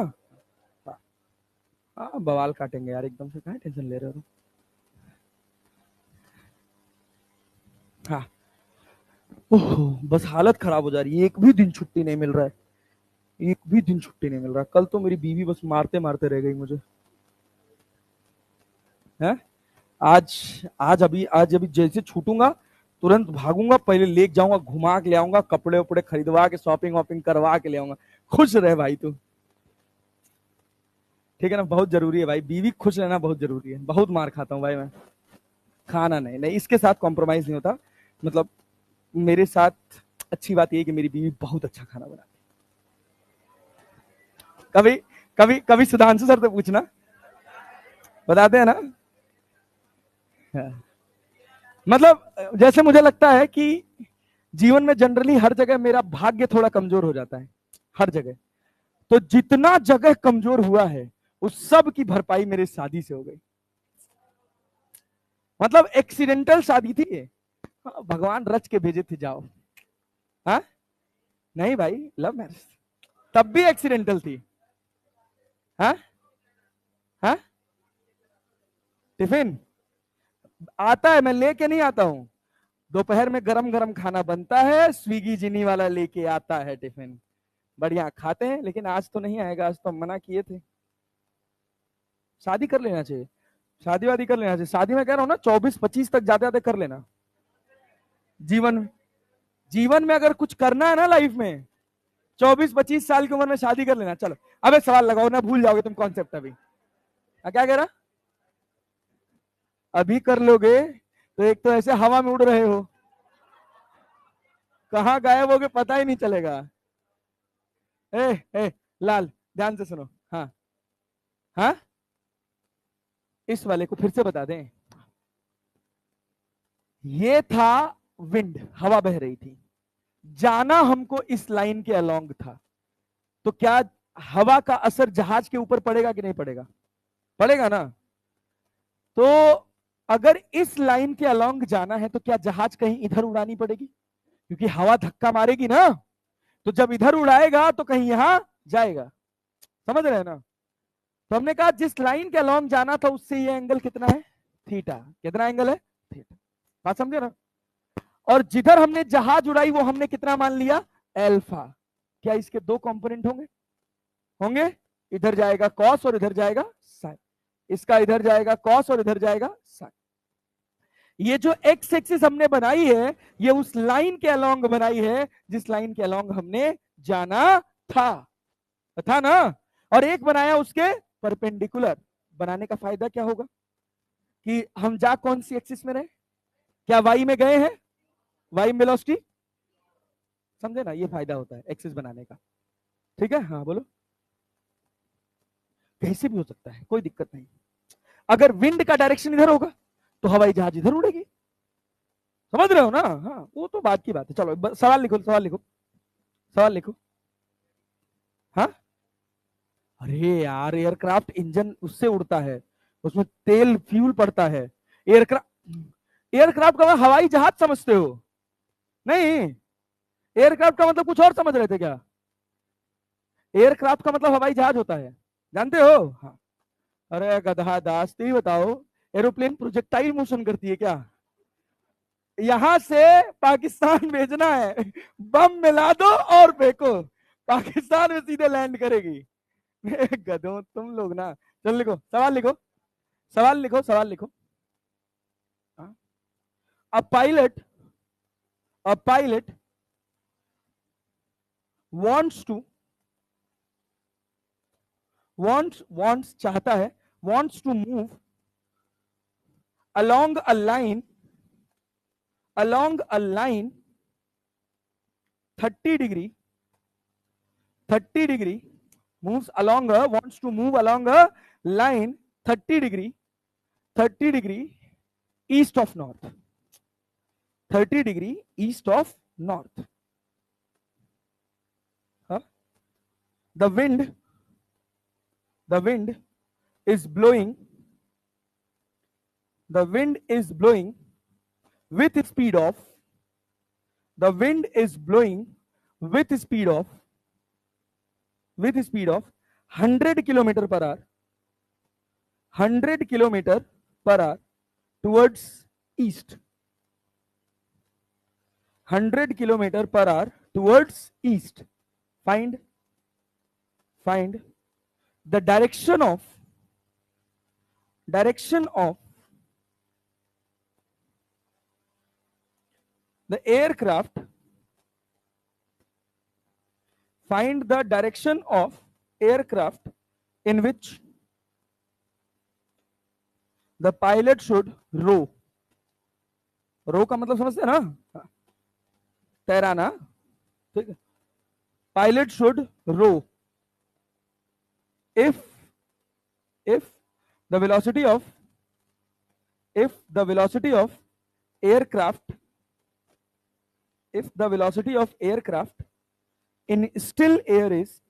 हाँ बवाल काटेंगे यार, एकदम से कहाँ टेंशन ले रहे हो? हाँ, ओह बस हालत खराब हो जा रही है, एक भी दिन छुट्टी नहीं मिल रहा है। एक भी दिन छुट्टी नहीं मिल रहा। कल तो मेरी बीवी बस मारते मारते रह गई मुझे है। आज आज अभी जैसे छूटूंगा तुरंत भागूंगा, पहले लेके जाऊंगा, घुमा के ले आऊंगा, कपड़े उपड़े खरीदवा के शॉपिंग वॉपिंग करवा के ले आऊंगा। खुश रहे भाई तू, ठीक है ना। बहुत जरूरी है भाई, बीवी खुश रहना बहुत जरूरी है। बहुत मार खाता हूँ भाई मैं, खाना नहीं नहीं इसके साथ कॉम्प्रोमाइज नहीं होता। मतलब मेरे साथ अच्छी बात यह है कि मेरी बीवी बहुत अच्छा खाना बनाती है। कभी कभी कभी सुधांशु सर से पूछना, बताते हैं ना। हाँ। मतलब जैसे मुझे लगता है कि जीवन में जनरली हर जगह मेरा भाग्य थोड़ा कमजोर हो जाता है, हर जगह। तो जितना जगह कमजोर हुआ है उस सब की भरपाई मेरे शादी से हो गई। मतलब एक्सीडेंटल शादी थी ये, भगवान रच के भेजे थे, जाओ। हाँ नहीं भाई, लव मैरिज, तब भी एक्सीडेंटल थी। हाँ हाँ, टिफिन आता है, मैं लेके नहीं आता हूं। दोपहर में गरम गरम खाना बनता है, स्विगी जिनी वाला लेके आता है टिफिन, बढ़िया खाते हैं। लेकिन आज तो नहीं आएगा, आज तो हम मना किए थे। शादी कर लेना चाहिए, शादी वादी कर लेना चाहिए। शादी में कह रहा हूँ ना 24-25 तक ज्यादा ज्यादा कर लेना। जीवन जीवन में अगर कुछ करना है ना लाइफ में, 24-25 साल की उम्र में शादी कर लेना। चलो अब एक सवाल लगाओ ना, भूल जाओगे तुम कॉन्सेप्ट अभी। क्या कह रहा, अभी कर लोगे तो एक तो ऐसे हवा में उड़ रहे हो, कहाँ गायब होगे पता ही नहीं चलेगा। ए ए लाल, ध्यान से सुनो। हाँ हाँ, इस वाले को फिर से बता दें। ये था विंड, हवा बह रही थी, जाना हमको इस लाइन के अलोंग था। तो क्या हवा का असर जहाज के ऊपर पड़ेगा कि नहीं पड़ेगा? पड़ेगा ना। तो अगर इस लाइन के अलोंग जाना है तो क्या जहाज कहीं इधर उड़ानी पड़ेगी? क्योंकि हवा धक्का मारेगी ना, तो जब इधर उड़ाएगा तो कहीं यहां जाएगा। समझ रहे हैं ना। तो हमने कहा जिस लाइन के अलोंग जाना था उससे ये एंगल कितना है, थीटा। कितना एंगल है, थीटा। बात समझे ना। और जिधर हमने जहाज उड़ाई वो हमने कितना मान लिया, एल्फा। क्या इसके दो कंपोनेंट होंगे? होंगे। इधर जाएगा कॉस और इधर जाएगा साइन, इसका इधर जाएगा कॉस और इधर जाएगा साइन। ये जो एक्स एक्सिस हमने बनाई है ये उस लाइन के अलोंग बनाई है जिस लाइन के अलोंग हमने जाना था, था ना। और एक बनाया उसके परपेंडिकुलर। बनाने का फायदा क्या होगा कि हम जा कौन सी एक्सिस में रहे, क्या वाई में गए हैं, वाई वेलोसिटी। समझे ना, ये फायदा होता है एक्सिस बनाने का। ठीक है, हाँ बोलो। कैसे भी हो सकता है, कोई दिक्कत नहीं। अगर विंड का डायरेक्शन इधर होगा तो हवाई जहाज इधर उड़ेगी। समझ रहे हो ना। हाँ वो तो बात की बात है। चलो सवाल लिखो, सवाल लिखो, सवाल लिखो। हाँ, अरे यार एयरक्राफ्ट इंजन उससे उड़ता है, उसमें तेल फ्यूल पड़ता है। एयरक्राफ्ट एयरक्राफ्ट का हवाई जहाज समझते हो? नहीं, एयरक्राफ्ट का मतलब कुछ और समझ रहे थे क्या? एयरक्राफ्ट का मतलब हवाई जहाज होता है, जानते हो? हाँ। अरे गधा दास, तो ये बताओ, एरोप्लेन प्रोजेक्टाइल मोशन करती है क्या? यहां से पाकिस्तान भेजना है, बम मिला दो और फेंको, पाकिस्तान में सीधे लैंड करेगी। गधों तुम लोग ना। चल लिखो, सवाल लिखो, सवाल लिखो, सवाल लिखो। A pilot, a pilot wants to, wants चाहता है, wants to move along a line, along a line 30 degree, 30 degree, moves along a, wants to move along a line 30 degree, 30 degree east of north, 30 degree east of north. Huh? The wind, the wind is blowing, the wind is blowing with speed of, the wind is blowing with speed of, with speed of 100 kilometer per hour, 100 kilometer per hour towards east, 100 kilometer per hour towards east. Find find the direction of the aircraft, find the direction of aircraft in which the pilot should row. Row का मतलब समझते हैं ना, तैराना, ठीक है. Pilot should row if the velocity of aircraft in still air is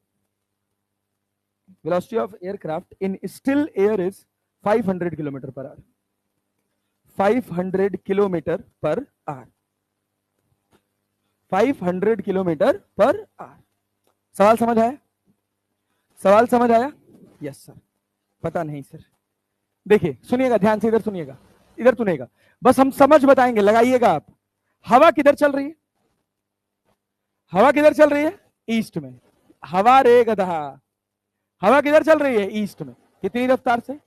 500 kilometre per hour. 500 kilometre per hour. 500 kilometre per hour. सवाल समझ आया? Yes sir. पता नहीं सर. देखिए सुनिएगा ध्यान से, इधर सुनिएगा, इधर सुनिएगा, बस हम समझ बताएंगे, लगाइएगा आप. हवा किधर चल रही है? हवा किधर चल रही है? ईस्ट में. हवा रे गधा, हवा किधर चल रही है? ईस्ट में. कितनी रफ्तार से?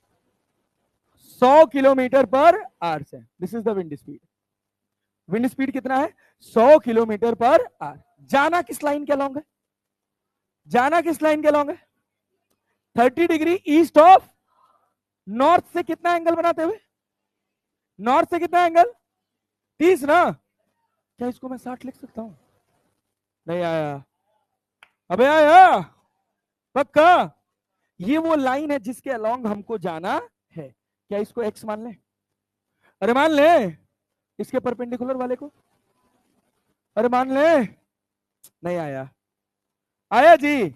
100 किलोमीटर पर आवर से. This is the wind speed. Wind speed कितना है? 100 किलोमीटर पर आवर. जाना किस लाइन के अलॉन्ग है? जाना किस लाइन के अलॉन्ग है? 30 डिग्री ईस्ट ऑफ नॉर्थ से. कितना एंगल बनाते हुए? नॉर्थ से कितना एंगल? 30 ना. क्या इसको मैं 60 लिख सकता हूं? नहीं आया. अबे आया पक्का. ये वो लाइन है जिसके अलॉन्ग हमको जाना है. क्या इसको एक्स मान ले? अरे मान ले. इसके परपेंडिकुलर वाले को अरे मान ले. नहीं आया. आया जी,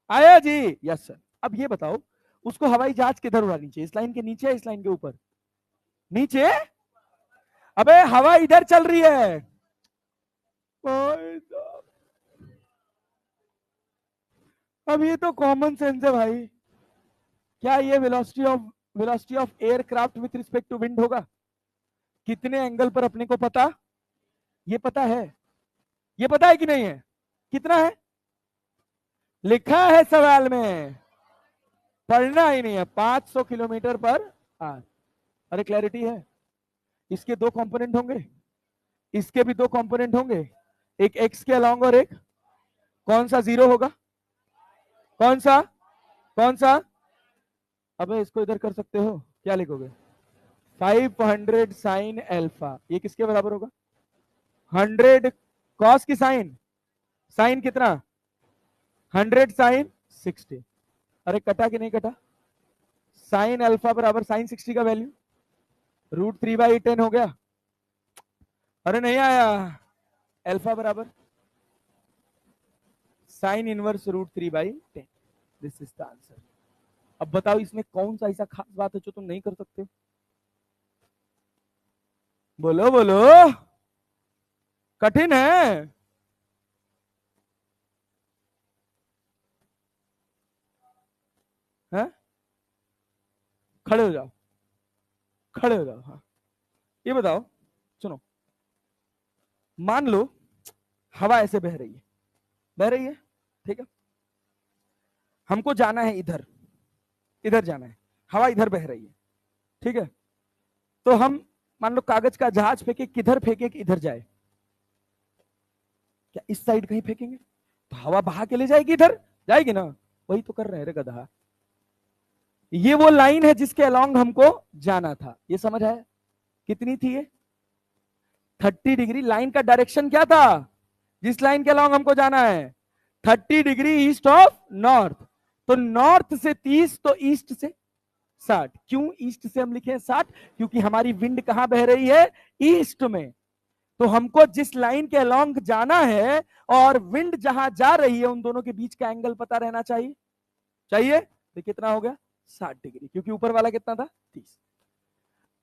आया जी. Yes sir. अब ये बताओ उसको हवाई जहाज किधर उड़ानी चाहिए? इस लाइन के नीचे, इस लाइन के ऊपर? नीचे. अबे हवा इधर चल रही है. अब ये तो कॉमन सेंस है भाई. क्या ये velocity of aircraft with respect to wind होगा? कितने एंगल पर अपने को पता? ये पता है? ये पता है कि नहीं है? कितना है? लिखा है सवाल में, पढ़ना ही नहीं है. 500 किलोमीटर पर आवर. अरे क्लैरिटी है? इसके दो कंपोनेंट होंगे, इसके भी दो कंपोनेंट होंगे, एक एक्स के अलॉन्ग और एक. कौन सा जीरो होगा? कौन सा? कौन सा? अबे इसको इधर कर सकते हो. क्या लिखोगे? 500 साइन अल्फा. ये किसके बराबर होगा? 100 कॉस की साइन. साइन कितना? 100 साइन 60. अरे कटा कि नहीं कटा? साइन अल्फा बराबर साइन 60 का वैल्यू √3/10 हो गया. अरे नहीं आया. अल्फा बराबर sine inverse √3/10. This is the answer. अब बताओ इसमें कौन सा ऐसा खास बात है जो तुम नहीं कर सकते? बोलो बोलो. कठिन है. हैं? खड़े हो जाओ, खड़े हो जाओ. हाँ ये बताओ, सुनो. मान लो हवा ऐसे बह रही है, बह रही है, ठीक है. हमको जाना है इधर, इधर जाना है. हवा इधर बह रही है, ठीक है. तो हम मान लो कागज का जहाज फेंके, किधर फेंके कि इधर जाए? क्या इस साइड कहीं फेंकेंगे तो हवा बहा के ले जाएगी? इधर जाएगी ना. वही तो कर रहे हैं रे गधा. ये वो लाइन है जिसके अलॉन्ग हमको जाना था. ये समझ आया? कितनी थी ये? 30 डिग्री. लाइन का डायरेक्शन क्या था जिस लाइन के अलॉन्ग हमको जाना है? 30 डिग्री ईस्ट ऑफ नॉर्थ. तो नॉर्थ से 30 तो ईस्ट से 60. क्यों ईस्ट से हम लिखे 60? क्योंकि हमारी विंड कहां बह रही है? ईस्ट में. तो हमको जिस लाइन के अलॉन्ग जाना है और विंड जहां जा रही है, उन दोनों के बीच का एंगल पता रहना चाहिए. चाहिए. तो कितना हो गया? 60 डिग्री. क्योंकि ऊपर वाला कितना था? 30.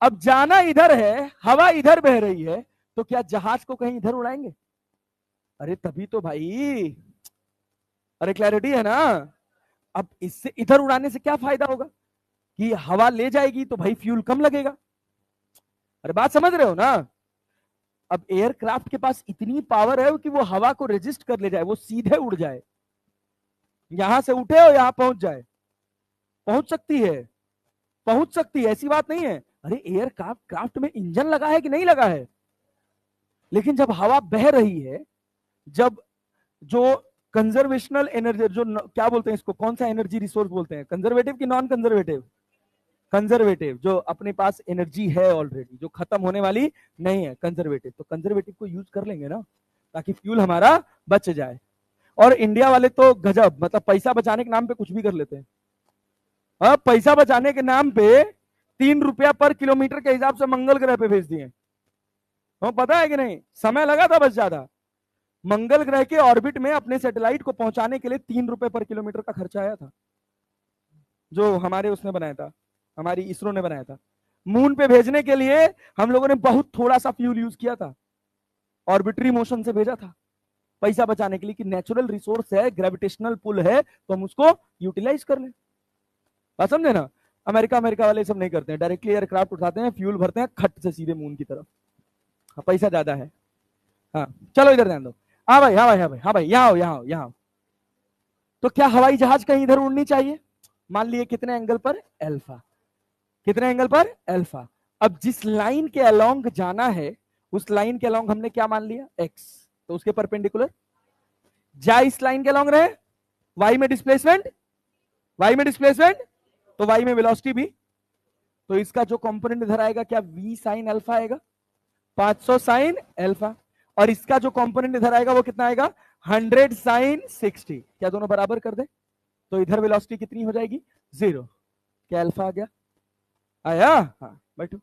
अब जाना इधर है, हवा इधर बह रही है, तो क्या जहाज को कहीं इधर उड़ाएंगे? अरे तभी तो भाई. अरे क्लैरिटी है ना? अब इससे इधर उड़ाने से क्या फायदा होगा? कि हवा ले जाएगी तो भाई फ्यूल कम लगेगा. अरे बात समझ रहे हो ना? अब एयरक्राफ्ट के पास इतनी पावर है कि वो हवा को रेजिस्ट कर ले जाए, वो सीधे उड़ जाए. यहां से उठे और यहां पहुंच जाए, पहुंच सकती है, पहुंच सकती है, ऐसी बात नहीं है। अरे एयरक्राफ्ट क्राफ्ट में इंजन लगा है कि नहीं लगा है, लेकिन जब हवा बह रही है, जब जो कंजर्वेशनल एनर्जी, जो क्या बोलते हैं इसको, कौन सा एनर्जी रिसोर्स बोलते हैं, कंजर्वेटिव की नॉन कंजर्वेटिव, कंजर्वेटिव, जो अपने पास एनर्जी है ऑलरेडी, जो खत्म होने वाली नहीं है, कंजर्वेटिव, तो कंजर्वेटिव को यूज कर लेंगे ना, ताकि फ्यूल हमारा बच जाए। और इंडिया वाले तो गजब, मतलब पैसा बचाने के नाम पे कुछ भी कर लेते हैं। अब पैसा बचाने के नाम पे 3 रुपया पर किलोमीटर के हिसाब से मंगल ग्रह पे भेज दिए, तो पता है कि नहीं, समय लगा था बस ज्यादा। मंगल ग्रह के ऑर्बिट में अपने सैटेलाइट को पहुंचाने के लिए 3 रुपए पर किलोमीटर का खर्चा आया था, जो हमारे उसने बनाया था, हमारी इसरो ने बनाया था। मून पे भेजने के लिए हम लोगों ने बहुत थोड़ा सा फ्यूल यूज किया था, ऑर्बिटरी मोशन से भेजा था, पैसा बचाने के लिए, कि नेचुरल रिसोर्स है, ग्रेविटेशनल पुल है, तो हम उसको यूटिलाइज कर लें। बात समझे ना। अमेरिका अमेरिका वाले सब नहीं करते हैं, डायरेक्टली एयरक्राफ्ट उठाते हैं, फ्यूल भरते हैं, खट से सीधे मून की तरफ। हाँ, पैसा ज्यादा है। हाँ चलो इधर ध्यान दो। हाँ भाई, हाँ भाई, हाँ भाई, हाँ भाई, यहाँ आओ, यहाँ आओ, यहाँ आओ। तो क्या हवाई जहाज कहीं इधर उड़नी चाहिए? मान लिए कितने एंगल पर? अल्फा। कितने एंगल पर? अल्फा। अब जिस लाइन के अलोंग जाना है, उस लाइन के अलोंग हमने क्या मान लिया? एक्स, तो उसके परपेंडिकुलर जा इस लाइन के अलोंग रहे। वाई में डिस्प्लेसमेंट, वाई में डिस्प्लेसमेंट, तो वाई में वेलोसिटी भी। तो इसका जो कंपोनेंट इधर आएगा, क्या v साइन अल्फा आएगा? 500 साइन अल्फा। और इसका जो कंपोनेंट इधर आएगा वो कितना आएगा? 100 साइन 60। क्या दोनों बराबर कर दे, तो इधर वेलोसिटी कितनी हो जाएगी? 0। क्या अल्फा आ गया? आया? हाँ बैठो,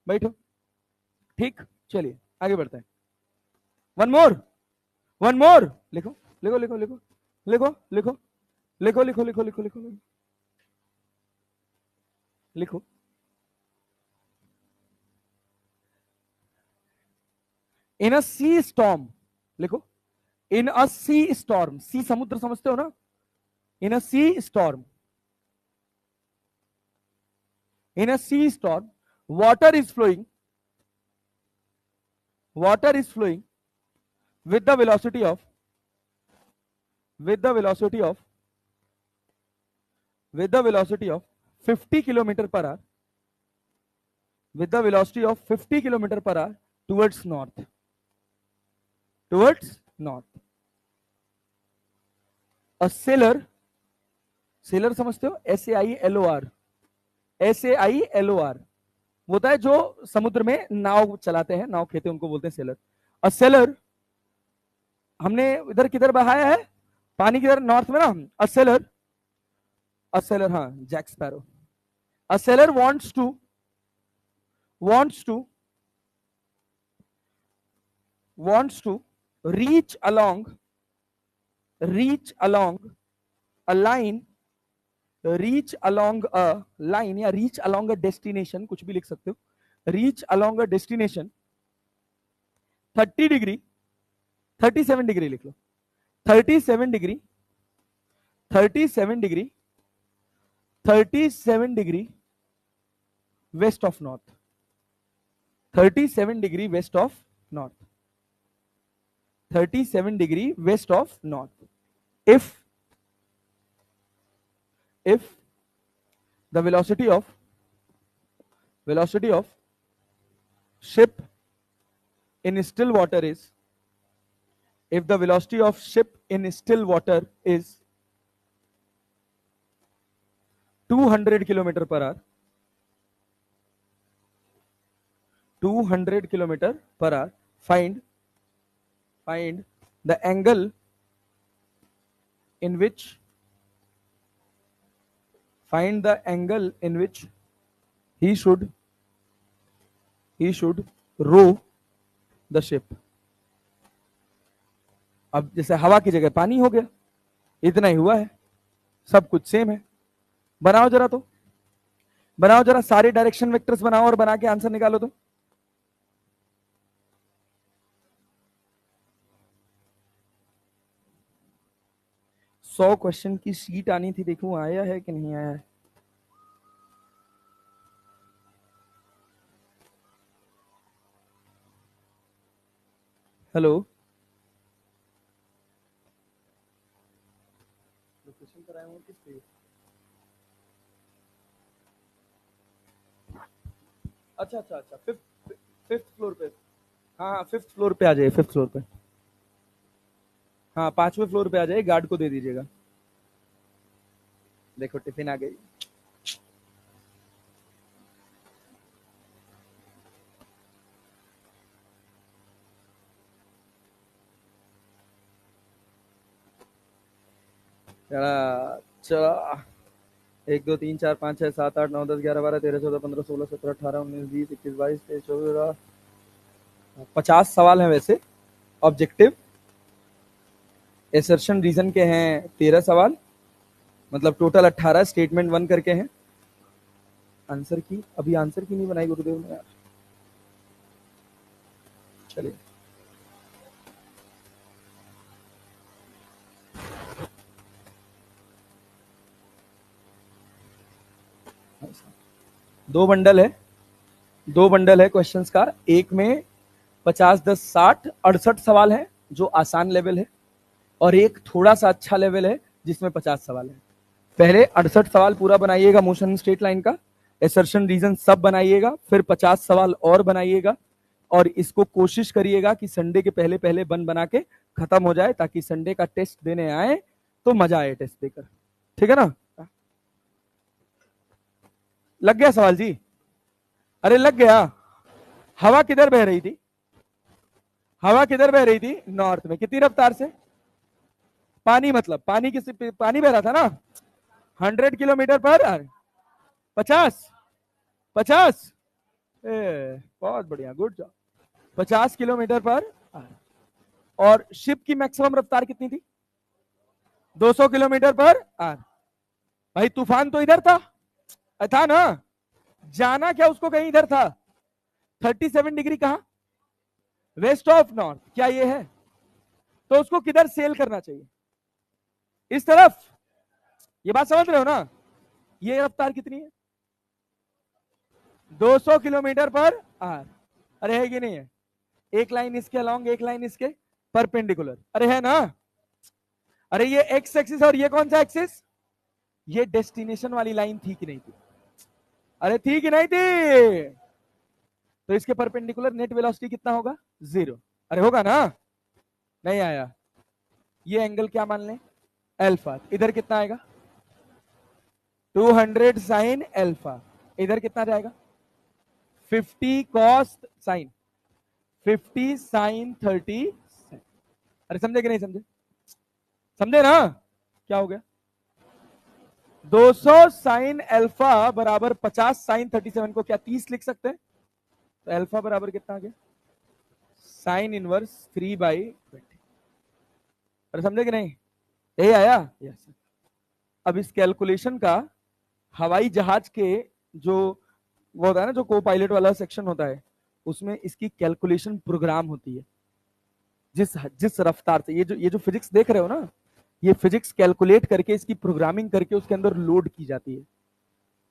बैठो। ठीक, चलिए आगे बढ़ते हैं। One more, one more. लिखो, लिखो, लिखो, लिखो, लिखो, लिखो, लिखो, लिखो, लिखो, लिखो, लिखो, लिखो। इन अ सी स्टॉर्म, लिखो, इन अ सी स्टॉर्म, सी समुद्र समझते हो ना? In a sea storm, in a sea storm, water is flowing, water is flowing with the velocity of, with the velocity of, with the velocity of 50 kilometer per hour, with the velocity of 50 kilometer per hour towards north, towards north. A sailor, sailor समझते हो? SAILOR, SAILOR होता है जो समुद्र में नाव चलाते हैं, नाव खेते हैं, उनको बोलते हैं सेलर। अ सेलर, हमने इधर किधर बहाया है? पानी किधर? नॉर्थ में ना। अ सेलर, अ सेलर, हाँ, Jack Sparrow. A sailor wants to, wants to, wants to reach along, reach along a line, reach along a line, या reach along a destination, कुछ भी लिख सकते हो, reach along a destination 30 degree, 37 degree लिख लो, 37 degree, 37 degree, 37 degree west of north, 37 degree west of north, 37 degree west of north. If the velocity of ship in still water is, if the velocity of ship in still water is 200 kilometer per hour, 200 kilometer per hour, find the angle in which, find the angle in which he should row the ship. अब जैसे हवा की जगह पानी हो गया, इतना ही हुआ है, सब कुछ सेम है। बनाओ जरा, तो बनाओ जरा, सारे डायरेक्शन वेक्टर्स बनाओ और बना के आंसर निकालो। तो 100 क्वेश्चन की शीट आनी थी, देखूं आया है कि नहीं आया है। हेलो, लोकेशन पर आया हूँ किस पे? अच्छा अच्छा अच्छा, फिफ्थ फिफ्थ फ्लोर पे। हाँ हाँ, फिफ्थ फ्लोर पे आ जाइए, फिफ्थ फ्लोर पे। हाँ, 5वें फ्लोर पे आ जाइए, गार्ड को दे दीजिएगा। देखो टिफिन आ गई। चला चला, 1 2 3 4 5 6 7 8 9 10 11 12 13 14 15 16 17 18 19 20 21 22 23 24 50 सवाल हैं वैसे। ऑब्जेक्टिव एसर्शन रीजन के हैं 13 सवाल, मतलब टोटल 18 स्टेटमेंट 1 करके हैं। आंसर की अभी आंसर की नहीं बनाई गुरुदेव ने यार। चलिए, दो बंडल है, दो बंडल है क्वेश्चंस का। एक में 50 10 60 68 सवाल है जो आसान लेवल है, और एक थोड़ा सा अच्छा लेवल है जिसमें 50 सवाल है। पहले 68 सवाल पूरा बनाइएगा मोशन स्ट्रेट लाइन का, एसर्शन रीजन सब बनाइएगा, फिर 50 सवाल और बनाइएगा, और इसको कोशिश करिएगा कि संडे के पहले पहले बना के खत्म हो जाए, ताकि संडे का टेस्ट देने आए तो मजा आए टेस्ट देकर। ठीक है ना? लग गया सवाल जी? अरे लग गया। हवा किधर बह रही थी? हवा किधर बह रही थी? नॉर्थ में। कितनी रफ्तार से? पानी, मतलब पानी किस पानी बह रहा था ना? 100 किलोमीटर पर 50 50। बहुत बढ़िया, गुड जॉब। 50 किलोमीटर पर। और शिप की मैक्सिमम रफ्तार कितनी थी? 200 किलोमीटर पर। भाई तूफान तो इधर था ना? जाना क्या उसको कहीं इधर था? 37 डिग्री कहा? West of north. क्या ये है? तो उसको किधर सेल करना चाहिए? इस तरफ। ये बात समझ रहे हो ना? ये रफ्तार कितनी है? 200 किलोमीटर पर। अरे है कि नहीं है? एक लाइन इसके अलोंग, एक लाइन इसके परपेंडिकुलर। अरे है ना? अरे ये एक्स एक्सिस और ये कौन सा एक्सिस? ये डेस्टिनेशन वाली लाइन थी कि नहीं थी? अरे थी कि नहीं थी? तो इसके परपेंडिकुलर नेट वेलोसिटी कितना होगा? 0। अरे होगा ना? नहीं आया? ये एंगल क्या मान लें? अल्फा। इधर कितना आएगा? 200 साइन अल्फा। इधर कितना जाएगा? 50 कॉस साइन, 50 साइन 30। अरे समझे कि नहीं समझे? समझे ना? क्या हो गया? 200 साइन अल्फा बराबर 50 साइन 37 को क्या 30 लिख सकते हैं? तो अल्फा बराबर कितना आ गया? Sine inverse 3/20। अरे समझे कि नहीं? यही आया? यस। अब इस कैलकुलेशन का हवाई जहाज के जो वो होता है ना, जो को पायलट वाला सेक्शन होता है, उसमें इसकी कैलकुलेशन प्रोग्राम होती है। जिस जिस रफ्तार से ये जो फिजिक्स देख रहे हो ना, ये फिजिक्स कैलकुलेट करके इसकी प्रोग्रामिंग करके उसके अंदर लोड की जाती है।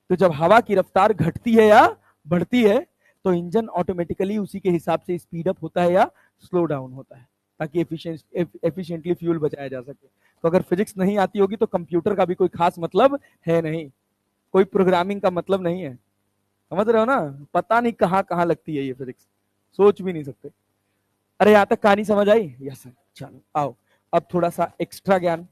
तो जब हवा की रफ्तार घटती है या बढ़ती है, तो इंजन ऑटोमेटिकली उसी के हिसाब से स्पीड अप होता है या स्लो डाउन होता है, ताकि एफिशिएंटली फ्यूल बचाया जा सके। तो अगर फिजिक्स नहीं आती होगी तो कंप्यूटर का भी कोई खास मतलब है नहीं, कोई प्रोग्रामिंग का मतलब नहीं है। समझ रहे हो ना? पता नहीं कहाँ कहाँ लगती है ये फिजिक्स, सोच भी नहीं सकते। अरे यहां तक कहानी समझ आई? Yes sir. चलो आओ, अब थोड़ा सा एक्स्ट्रा ज्ञान।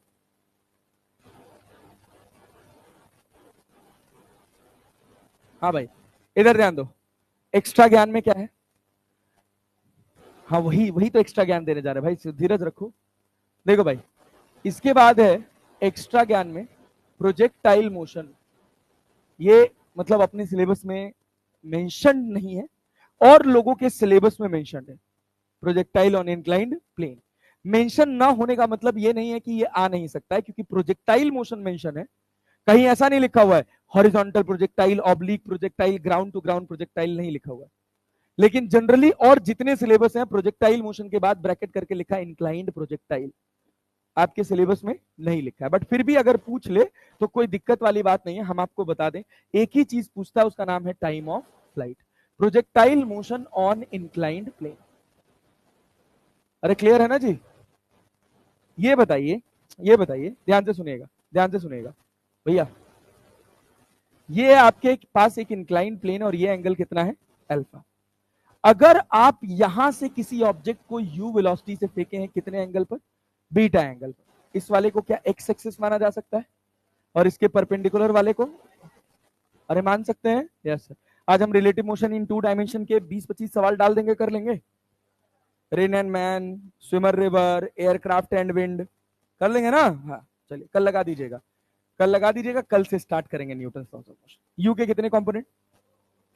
हाँ भाई, इधर ध्यान दो। एक्स्ट्रा ज्ञान में क्या है? हाँ, वही वही तो एक्स्ट्रा ज्ञान देने जा रहे हैं भाई, धीरज रखो। देखो भाई, इसके बाद है एक्स्ट्रा ज्ञान में प्रोजेक्टाइल मोशन। ये मतलब अपने सिलेबस में मेंशन नहीं है, और लोगों के सिलेबस में मेंशन है। Projectile on inclined plane mention ना होने का मतलब ये नहीं है कि ये आ नहीं सकता है, क्योंकि प्रोजेक्टाइल मोशन मेंशन है। कहीं ऐसा नहीं लिखा हुआ है horizontal projectile, oblique projectile, ground to ground projectile नहीं लिखा हुआ है। लेकिन जनरली और जितने सिलेबस हैं, प्रोजेक्टाइल मोशन के बाद ब्रैकेट करके लिखा है इंक्लाइंड प्रोजेक्टाइल। आपके सिलेबस में नहीं लिखा है, बट फिर भी अगर पूछ ले तो कोई दिक्कत वाली बात नहीं है। हम आपको बता दें, एक ही चीज पूछता है, उसका नाम है time of flight. Projectile motion on inclined plane. अरे क्लियर है ना जी? ये बताइए, ये बताइए, ध्यान से सुनिएगा। ध्यान से सुनिएगा भैया, ये आपके पास एक इंक्लाइन प्लेन और ये एंगल कितना है, अल्फा। अगर आप यहां से किसी ऑब्जेक्ट को u वेलोसिटी से फेंके हैं कितने एंगल पर, बीटा एंगल पर, इस वाले को क्या एक्स एक्सिस माना जा सकता है और इसके परपेंडिकुलर वाले को, अरे मान सकते हैं, यस सर। आज हम रिलेटिव मोशन इन 2 डायमेंशन के 20-25 सवाल डाल देंगे, कर लेंगे। Rain and man, swimmer river, aircraft and wind, कर लेंगे ना। हाँ चलिए, कल लगा दीजिएगा, कल लगा दीजिएगा, कल से स्टार्ट करेंगे Newton loss of motion. You के कितने कंपोनेंट,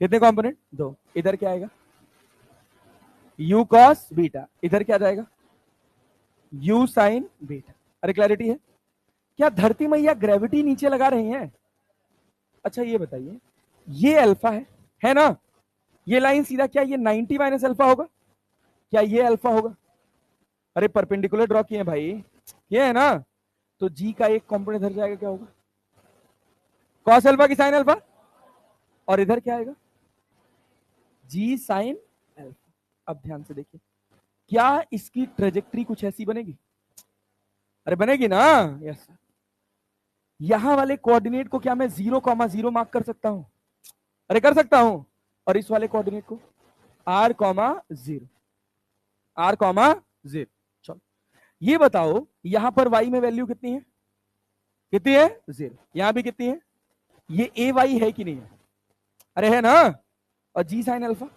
कितने कंपोनेंट, 2। इधर क्या आएगा, u cos बीटा, इधर क्या जाएगा, u sin बीटा। अरे क्लैरिटी है, क्या धरती मैया ग्रेविटी नीचे लगा रही हैं? अच्छा ये बताइए, ये अल्फा है ना, ये लाइन सीधा क्या ये 90 माइनस अल्फा होगा, क्या ये अल्फा होगा? अरे परपेंडिकुलर ड्रॉ किए भाई, ये है ना, तो g का एक कंपोनेंट इधर जाएगा, क्या होगा, cos अल्फा की sin अल्फा, और इधर क्या आएगा, g sin अल्फा। अब ध्यान से देखिए, क्या इसकी ट्रेजेक्ट्री कुछ ऐसी बनेगी, अरे बनेगी ना, यस। यहां वाले कोऑर्डिनेट को क्या मैं 0,0 मार्क कर सकता हूं, अरे कर सकता हूं, और इस वाले कोऑर्डिनेट को r,0, r,0। चलो ये बताओ, यहां पर y में वैल्यू कितनी है, कितनी है, 0। यहां भी कितनी है, ये ए वाई है कि नहीं है, अरे है ना, और जी साइन अल्फा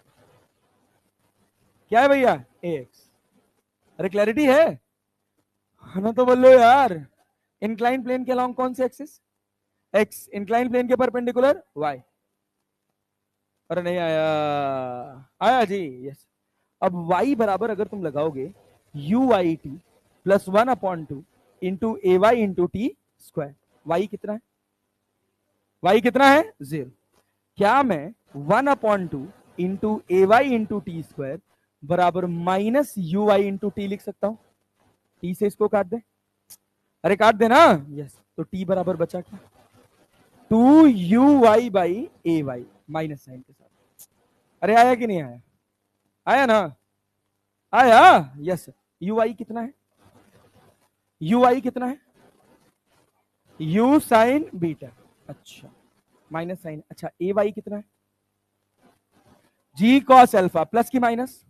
क्या है भैया, ax। अरे क्लैरिटी है ना, तो बोलो यार, इंक्लाइन प्लेन के अलोंग कौन से एक्सिस, x, इंक्लाइन प्लेन के परपेंडिकुलर y। अरे नहीं आया, आया जी, यस। अब y बराबर अगर तुम लगाओगे u(y(t) प्लस 1/2 इंटू ए Y into T square, y कितना है, y कितना है, 0। क्या मैं 1/2 इंटू ए वाई इंटू टी स्क्वायर बराबर minus U Y into T लिख सकता हूं, टी से इसको काट दे, अरे काट दे ना, यस। तो टी बराबर बचा क्या, 2u(y) by A Y, minus sign के साथ। अरे आया कि नहीं आया, आया ना, आया, यस। u(y) कितना है, u(y) कितना है, u साइन बीटा, अच्छा माइनस साइन, अच्छा ए वाई कितना है, जी कॉस अल्फा, प्लस की माइनस,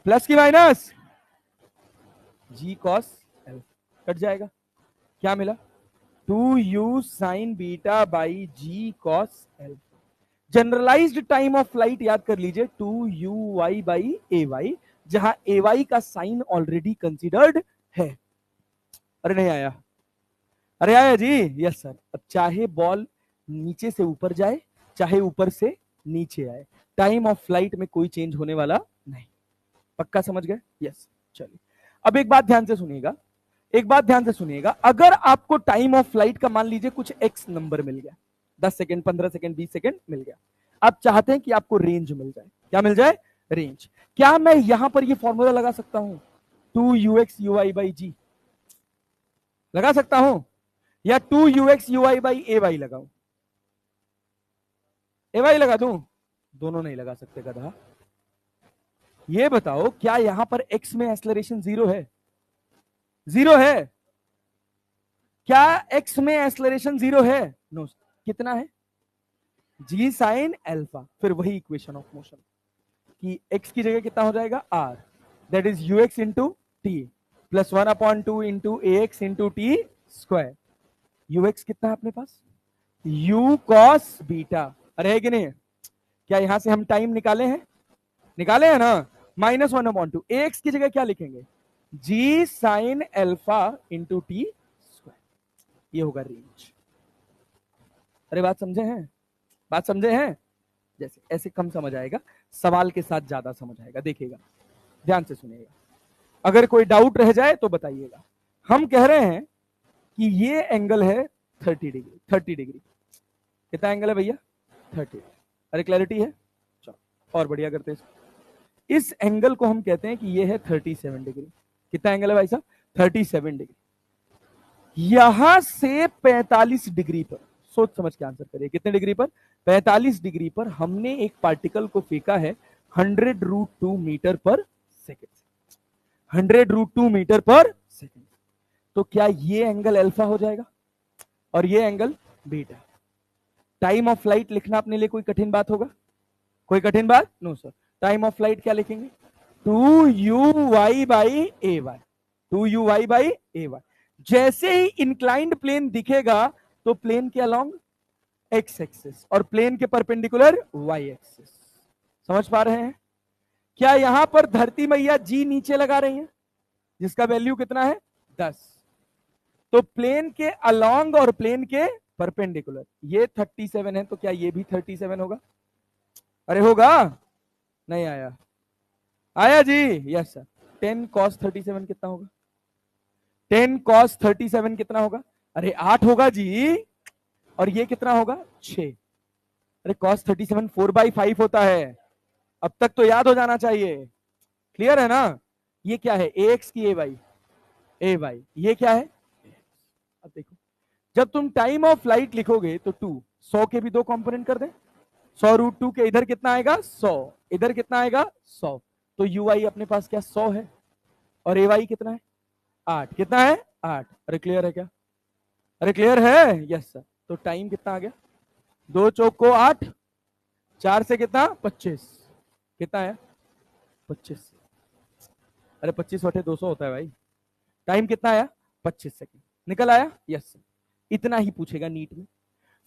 प्लस की minus, G cos alpha, cut जाएगा, क्या मिला, 2u sine beta by G cos alpha. Generalised time of flight याद कर लीजिए, 2u(y) बाई ए वाई, जहां ए वाई का साइन ऑलरेडी कंसिडर्ड है। अरे नहीं आया, अरे आया जी, यस सर। अब चाहे बॉल नीचे से ऊपर जाए, चाहे ऊपर से नीचे आए, टाइम ऑफ फ्लाइट में कोई चेंज होने वाला नहीं, पक्का समझ गए, यस। चलिए अब एक बात ध्यान से सुनिएगा, एक बात ध्यान से सुनिएगा, अगर आपको टाइम ऑफ फ्लाइट का मान लीजिए कुछ एक्स नंबर मिल गया, 10 सेकंड, 15 सेकंड, 20 सेकंड मिल गया, आप चाहते हैं कि आपको रेंज मिल जाए, क्या मिल जाए, रेंज। क्या मैं यहां पर ये फॉर्मूला लगा सकता हूं, 2ux(uy)/g लगा सकता हूं, या 2ux(uy)/ay लगाऊं, ay लगा दूं, दोनों नहीं लगा सकते गधा। ये बताओ, क्या यहां पर x में एक्सेलरेशन 0 है, 0 है, क्या x में एक्सेलरेशन 0 है, नो। कितना है, g साइन अल्फा, फिर वही इक्वेशन ऑफ मोशन कि x की जगह कितना हो जाएगा, r, that is ux into T plus 1/2 into A x into T square. ux कितना है अपने पास, u cos बीटा, अरे है कि नहीं, क्या यहां से हम टाइम निकाले हैं, निकाले हैं ना, माइनस 1/2, ए एक्स की जगह क्या लिखेंगे, g sine alpha into T square, ये होगा रेंज। अरे बात समझे हैं, बात समझे हैं, जैसे ऐसे कम समझ आएगा, सवाल के साथ ज्यादा समझ आएगा, देखिएगा ध्यान से सुनिएगा, अगर कोई डाउट रह जाए तो बताइएगा। हम कह रहे हैं कि ये एंगल है 30 डिग्री, 30 डिग्री, कितना एंगल है भैया, 30। अरे क्लैरिटी है, चलो और बढ़िया करते हैं, इस एंगल को हम कहते हैं कि ये है 37 डिग्री, कितना एंगल है भाई साहब, 37 डिग्री। यहां से 45 डिग्री पर, सोच समझ के आंसर करिए, कितने डिग्री पर, 45 डिग्री पर हमने एक पार्टिकल को फेंका है 100√2 metre per second, 100√2 metre per second. तो क्या ये एंगल अल्फा हो जाएगा और ये angle beta. Time of flight लिखना अपने लिए कोई कठिन बात होगा? कोई कठिन बात? No sir. Time of flight क्या लिखेंगे? 2u(y) by A Y, 2u(y) by A Y. जैसे ही इंक्लाइंड प्लेन दिखेगा तो प्लेन के अलोंग एक्स एक्सिस और प्लेन के परपेंडिकुलर वाई एक्सिस। समझ पा रहे हैं? क्या यहां पर धरती मैया जी नीचे लगा रही है, जिसका वैल्यू कितना है 10। तो प्लेन के अलोंग और प्लेन के परपेंडिकुलर ये 37 है, तो क्या ये भी 37 होगा? अरे होगा? नहीं आया? आया जी? Yes sir. 10 cos 37 कितना होगा? 10 cos 37 कितना होगा? अरे 8 होगा जी। और ये कितना होगा? 6। अरे cos 37 4/5 होता है। अब तक तो याद हो जाना चाहिए। क्लियर है ना? ये क्या है? ax की ए वाई। ये क्या है? अब देखो, जब तुम टाइम ऑफ फ्लाइट लिखोगे तो 2 100 के भी दो कंपोनेंट कर दे। 100√2 के इधर कितना आएगा? 100। इधर कितना आएगा? 100। तो ui अपने पास क्या 100 है और ay कितना है? 8। कितना है? 8। अरे क्लियर है क्या? अरे क्लियर है? Yes sir. तो टाइम कितना आ गया? 2 चौक को 8, 4 से कितना? 25। कितना है? 25। अरे 25 बटे 200 होता है भाई। टाइम कितना आया? 25 सेकंड। निकल आया? Yes sir. इतना ही पूछेगा नीट में।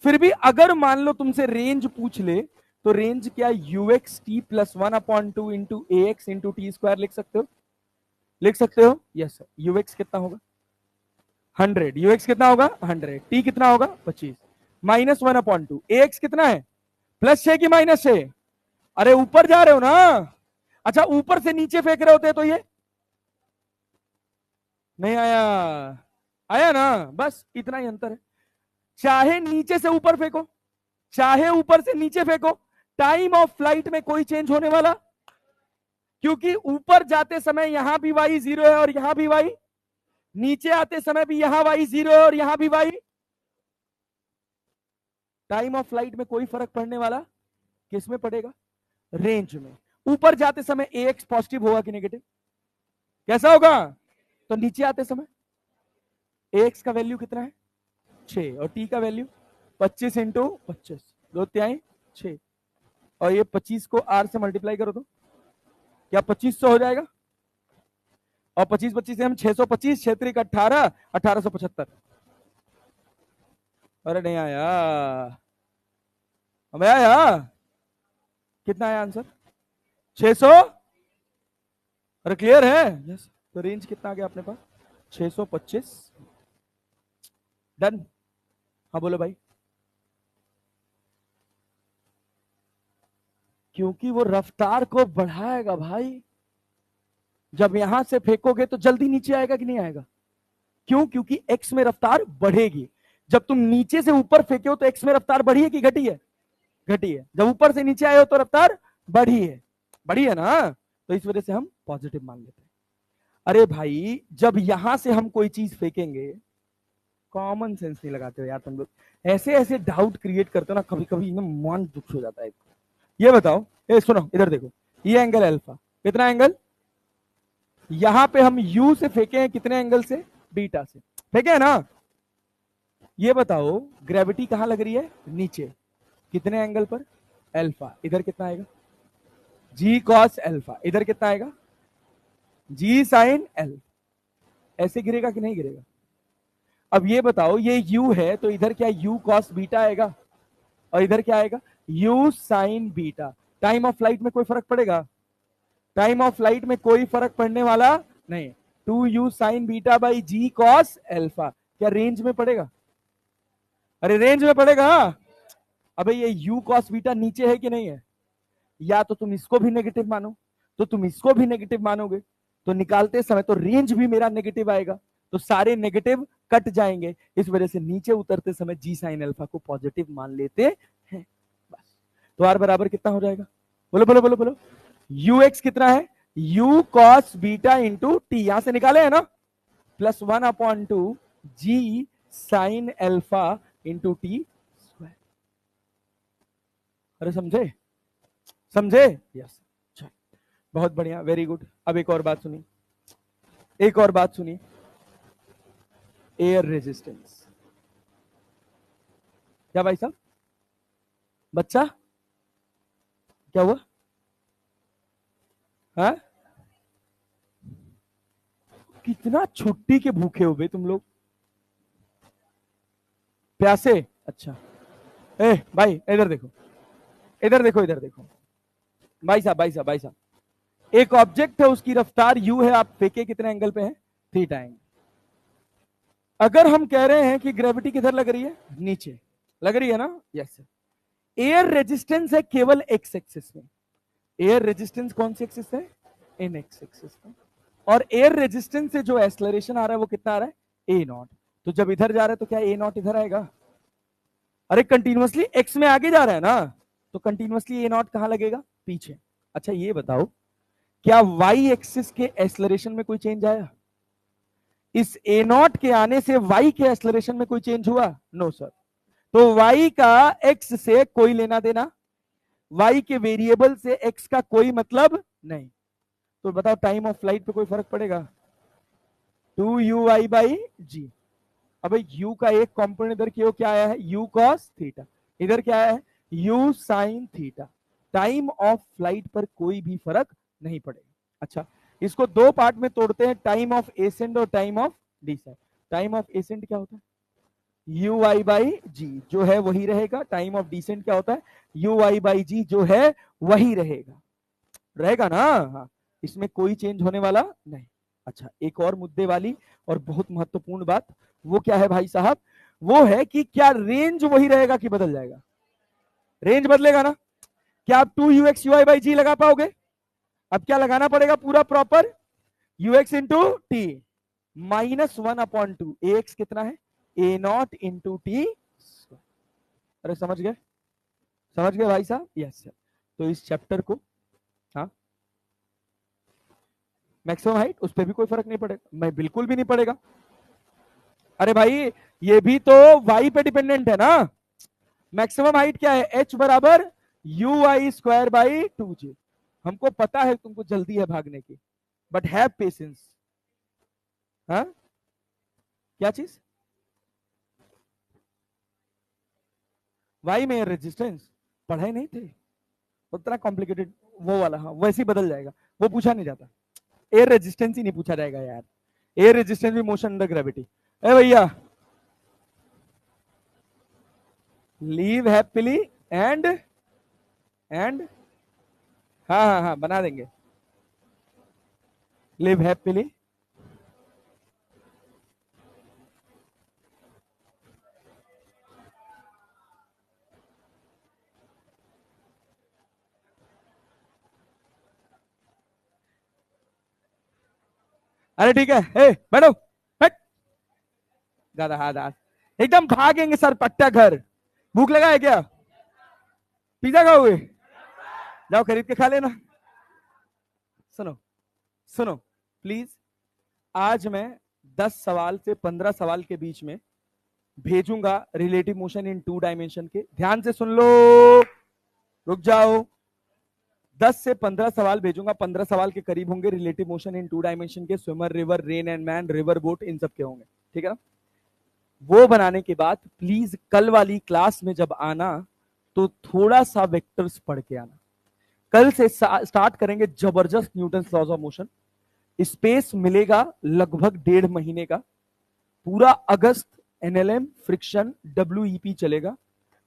फिर भी अगर मान लो तुमसे रेंज पूछ ले तो रेंज क्या? ux t प्लस 1/2 इंटू ए एक्स इंटू टी स्क्वायर लिख सकते हो? लिख सकते हो? Yes sir. ux कितना होगा? 100। ux कितना होगा? 100। t कितना होगा? 25 माइनस 1/2। ए एक्स कितना है? +6 की -6? अरे ऊपर जा रहे हो ना? अच्छा ऊपर से नीचे फेंक रहे होते तो ये नहीं आया? आया ना? बस इतना ही अंतर है। चाहे नीचे से ऊपर फेंको, चाहे ऊपर से नीचे फेंको, टाइम ऑफ फ्लाइट में कोई चेंज होने वाला, क्योंकि ऊपर जाते समय यहां भी y 0 है और यहां भी y, नीचे आते समय भी यहां y 0 है और यहां भी y। टाइम ऑफ फ्लाइट में कोई फर्क पड़ने वाला किस में पड़ेगा? रेंज में। ऊपर जाते समय ax पॉजिटिव होगा कि नेगेटिव? कैसा होगा? तो नीचे आते समय ax का वैल्यू कितना है? 6 और t का वैल्यू 25 इंटू 25 2 तिहाई 6 और ये 25 को r से मल्टीप्लाई करो तो क्या 2500 हो जाएगा? और 25 से हम 625, क्षेत्रिक 18, 1875। अरे नहीं आया? हमें आया? कितना आया आंसर? 600। अरे क्लियर है? यस। तो रेंज कितना आ गया अपने पास? 625। डन? हाँ बोलो भाई। क्योंकि वो रफ्तार को बढ़ाएगा भाई। जब यहां से फेंकोगे तो जल्दी नीचे आएगा कि नहीं आएगा? क्यों? क्योंकि एक्स में रफ्तार बढ़ेगी। जब तुम नीचे से ऊपर फेंके हो तो एक्स में रफ्तार बढ़ी है कि घटी है? घटी है। जब ऊपर से नीचे आए हो तो रफ्तार बढ़ी है। बढ़ी है ना? तो इस वजह से हम पॉजिटिव मान लेते हैं। अरे भाई जब यहां से हम कोई चीज फेंकेंगे, कॉमन सेंस नहीं लगाते हो यार तुम लोग, ऐसे ऐसे डाउट क्रिएट करते हो ना, कभी कभी एकदम मन दुख हो जाता है। ये बताओ, ए सुनो इधर देखो, ये एंगल अल्फा, कितना एंगल? यहां पे हम u से फेंके हैं कितने एंगल से? बीटा से फेंके है ना? ये बताओ ग्रेविटी कहां लग रही है? नीचे। कितने एंगल पर? अल्फा। इधर कितना आएगा? g cos alpha. इधर कितना आएगा? g sin alpha. ऐसे गिरेगा कि नहीं गिरेगा? अब ये बताओ, ये u है तो इधर क्या u cos बीटा आएगा और इधर क्या आएगा? u sin beta. Time of flight में कोई फर्क पड़ेगा? टाइम ऑफ फ्लाइट में कोई फर्क पड़ने वाला नहीं। 2u sin beta by g cos alpha. क्या रेंज में पड़ेगा? अरे रेंज में पड़ेगा। अबे ये u cos बीटा नीचे है कि नहीं है? या तो तुम इसको भी नेगेटिव मानो, तो तुम इसको भी नेगेटिव मानोगे, तो निकालते समय तो रेंज भी मेरा नेगेटिव आएगा, तो सारे नेगेटिव कट जाएंगे। इस वजह से नीचे उतरते समय जी साइन अल्फा को पॉजिटिव मान लेते हैं। बस। तो आर बराबर कितना हो जाएगा? बोलो बोलो बोलो बोलो। ux कितना है? u cos beta into t, यहां से निकाले है ना, +1/2 g sine alpha into T square. अरे समझे? समझे? यस। बहुत बढ़िया, वेरी गुड। अब एक और बात सुनिए, एक और बात सुनिए। Air resistance. क्या भाई साहब, बच्चा क्या हुआ? हाँ, कितना छुट्टी के भूखे हो बे तुम लोग, प्यासे? अच्छा, ए भाई इधर देखो, इधर देखो, इधर देखो भाई साहब, भाई साहब, भाई साहब, एक ऑब्जेक्ट है, उसकी रफ्तार यू है, आप फेंके कितने एंगल पे है? Theta angle. अगर हम कह रहे हैं कि ग्रेविटी किधर लग रही है? नीचे लग रही है ना? यस। एयर रेजिस्टेंस है केवल एक्स एक्सिस में। एयर रेजिस्टेंस कौन सी एक्सिस है? इन एक्स एक्सिस में। और एयर रेजिस्टेंस से जो एक्सलरेशन आ रहा है वो कितना आ रहा है? ए नॉट। तो जब इधर जा रहा है तो क्या ए नॉट इधर आएगा? अरे कंटिन्यूअसली एक्स में आगे जा रहा है ना, तो कंटिन्यूअसली ए नॉट कहां लगेगा? पीछे। अच्छा ये बताओ, क्या वाई एक्सिस के एक्सलरेशन में कोई चेंज आया? इस ए नॉट के आने से वाई के एक्सलरेशन में कोई चेंज हुआ? No sir. तो वाई का एक्स से कोई लेना देना, वाई के वेरिएबल से एक्स का कोई मतलब नहीं। तो बताओ टाइम ऑफ फ्लाइट पे कोई फर्क पड़ेगा? 2u/g। अब u का एक कंपोनेंट इधर क्यों क्या आया है? u cos theta. इधर क्या आया है? u sin theta. Time of flight पर कोई भी फर्क नहीं पड़ेगा। अच्छा, इसको दो पार्ट में तोड़ते हैं, टाइम ऑफ एसेंड और time of descend. Time of ascend क्या होता है? u/g जो है वही रहेगा। टाइम ऑफ डिसेंड क्या होता है? u/g जो है वही रहेगा। रहेगा ना? हाँ, इसमें कोई चेंज होने वाला नहीं। अच्छा, एक और मुद्दे वाली और बहुत महत्वपूर्ण बात, वो क्या है भाई साहब? वो है कि क्या रेंज वही रहेगा कि बदल जाएगा? रेंज बदलेगा ना? क्या आप 2ux/y/g लगा पाओगे? अब क्या लगाना पड़ेगा? पूरा proper ux into T -1/2। ax कितना है? ए नॉट इंटू टी। अरे समझ गए? समझ गए भाई साहब? Yes sir. तो इस चैप्टर को, हाँ, मैक्सिमम हाइट उस पर भी कोई फर्क नहीं पड़ेगा? मैं बिल्कुल भी नहीं पड़ेगा। अरे भाई ये भी तो y पे डिपेंडेंट है ना। मैक्सिमम हाइट क्या है? h बराबर ui² / 2j। हमको पता है तुमको जल्दी है भागने की, बट हैव पेशेंस। हाँ, क्या चीज? y में रेजिस्टेंस पढ़े नहीं थे? उतना कॉम्प्लिकेटेड वो वाला, हाँ वैसे ही बदल जाएगा, वो पूछा नहीं जाता। एयर रेजिस्टेंस ही नहीं पूछा जाएगा यार। एयर रेजिस्टेंस भी मोशन अंडर ग्रेविटी। ए भैया, लीव हैप्पीली एंड हाँ हाँ हाँ बना देंगे। लिव हैप्पीली, अरे ठीक है, ए बैठो, हट दादा, हाँ दादा, एकदम भागेंगे सर पट्टा घर। भूख लगा है क्या? पिज्जा खाओगे? जाओ खरीद के खा लेना। सुनो सुनो प्लीज, आज मैं 10 सवाल से 15 सवाल के बीच में भेजूंगा रिलेटिव मोशन इन 2 डायमेंशन के। ध्यान से सुन लो, रुक जाओ। 10 से 15 सवाल भेजूंगा, 15 सवाल के करीब होंगे रिलेटिव मोशन इन 2 डायमेंशन के। Swimmer, river, rain and man, river boat, इन सब के होंगे, ठीक है ना? वो बनाने के बाद प्लीज कल वाली क्लास में जब आना तो थोड़ा सा वेक्टर्स पढ़ के आना। कल से स्टार्ट करेंगे जबरदस्त Newton laws of motion. Space मिलेगा लगभग 1.5 महीने का। पूरा अगस्त एनएलएम, फ्रिक्शन, डब्ल्यूईपी चलेगा।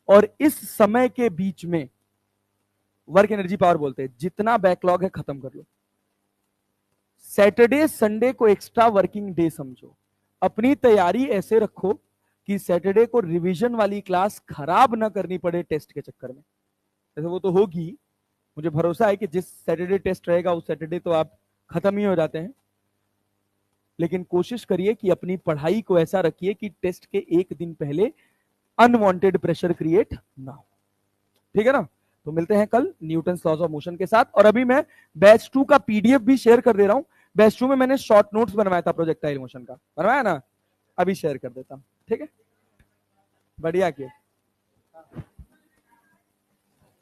और इस समय के बीच में वर्क एनर्जी पावर बोलते हैं, जितना बैकलॉग है खत्म कर लो। सैटरडे संडे को एक्स्ट्रा वर्किंग डे समझो। अपनी तैयारी ऐसे रखो कि सैटरडे को रिवीजन वाली क्लास खराब ना करनी पड़े टेस्ट के चक्कर में। ऐसे वो तो होगी, मुझे भरोसा है कि जिस सैटरडे टेस्ट रहेगा उस सैटरडे तो आप खत्म ही हो जाते हैं। लेकिन कोशिश करिए कि अपनी पढ़ाई को ऐसा रखिए कि टेस्ट के एक दिन पहले अनवांटेड प्रेशर क्रिएट ना हो, ठीक है ना? तो मिलते हैं कल न्यूटन लॉज ऑफ मोशन के साथ। और अभी मैं बैच 2 का पीडीएफ भी शेयर कर दे रहा हूं। बैच 2 में मैंने शॉर्ट नोट्स बनवाया था प्रोजेक्टाइल मोशन का, बनवाया ना, अभी शेयर कर देता हूं, ठीक है? बढ़िया किया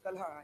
कल, हाँ।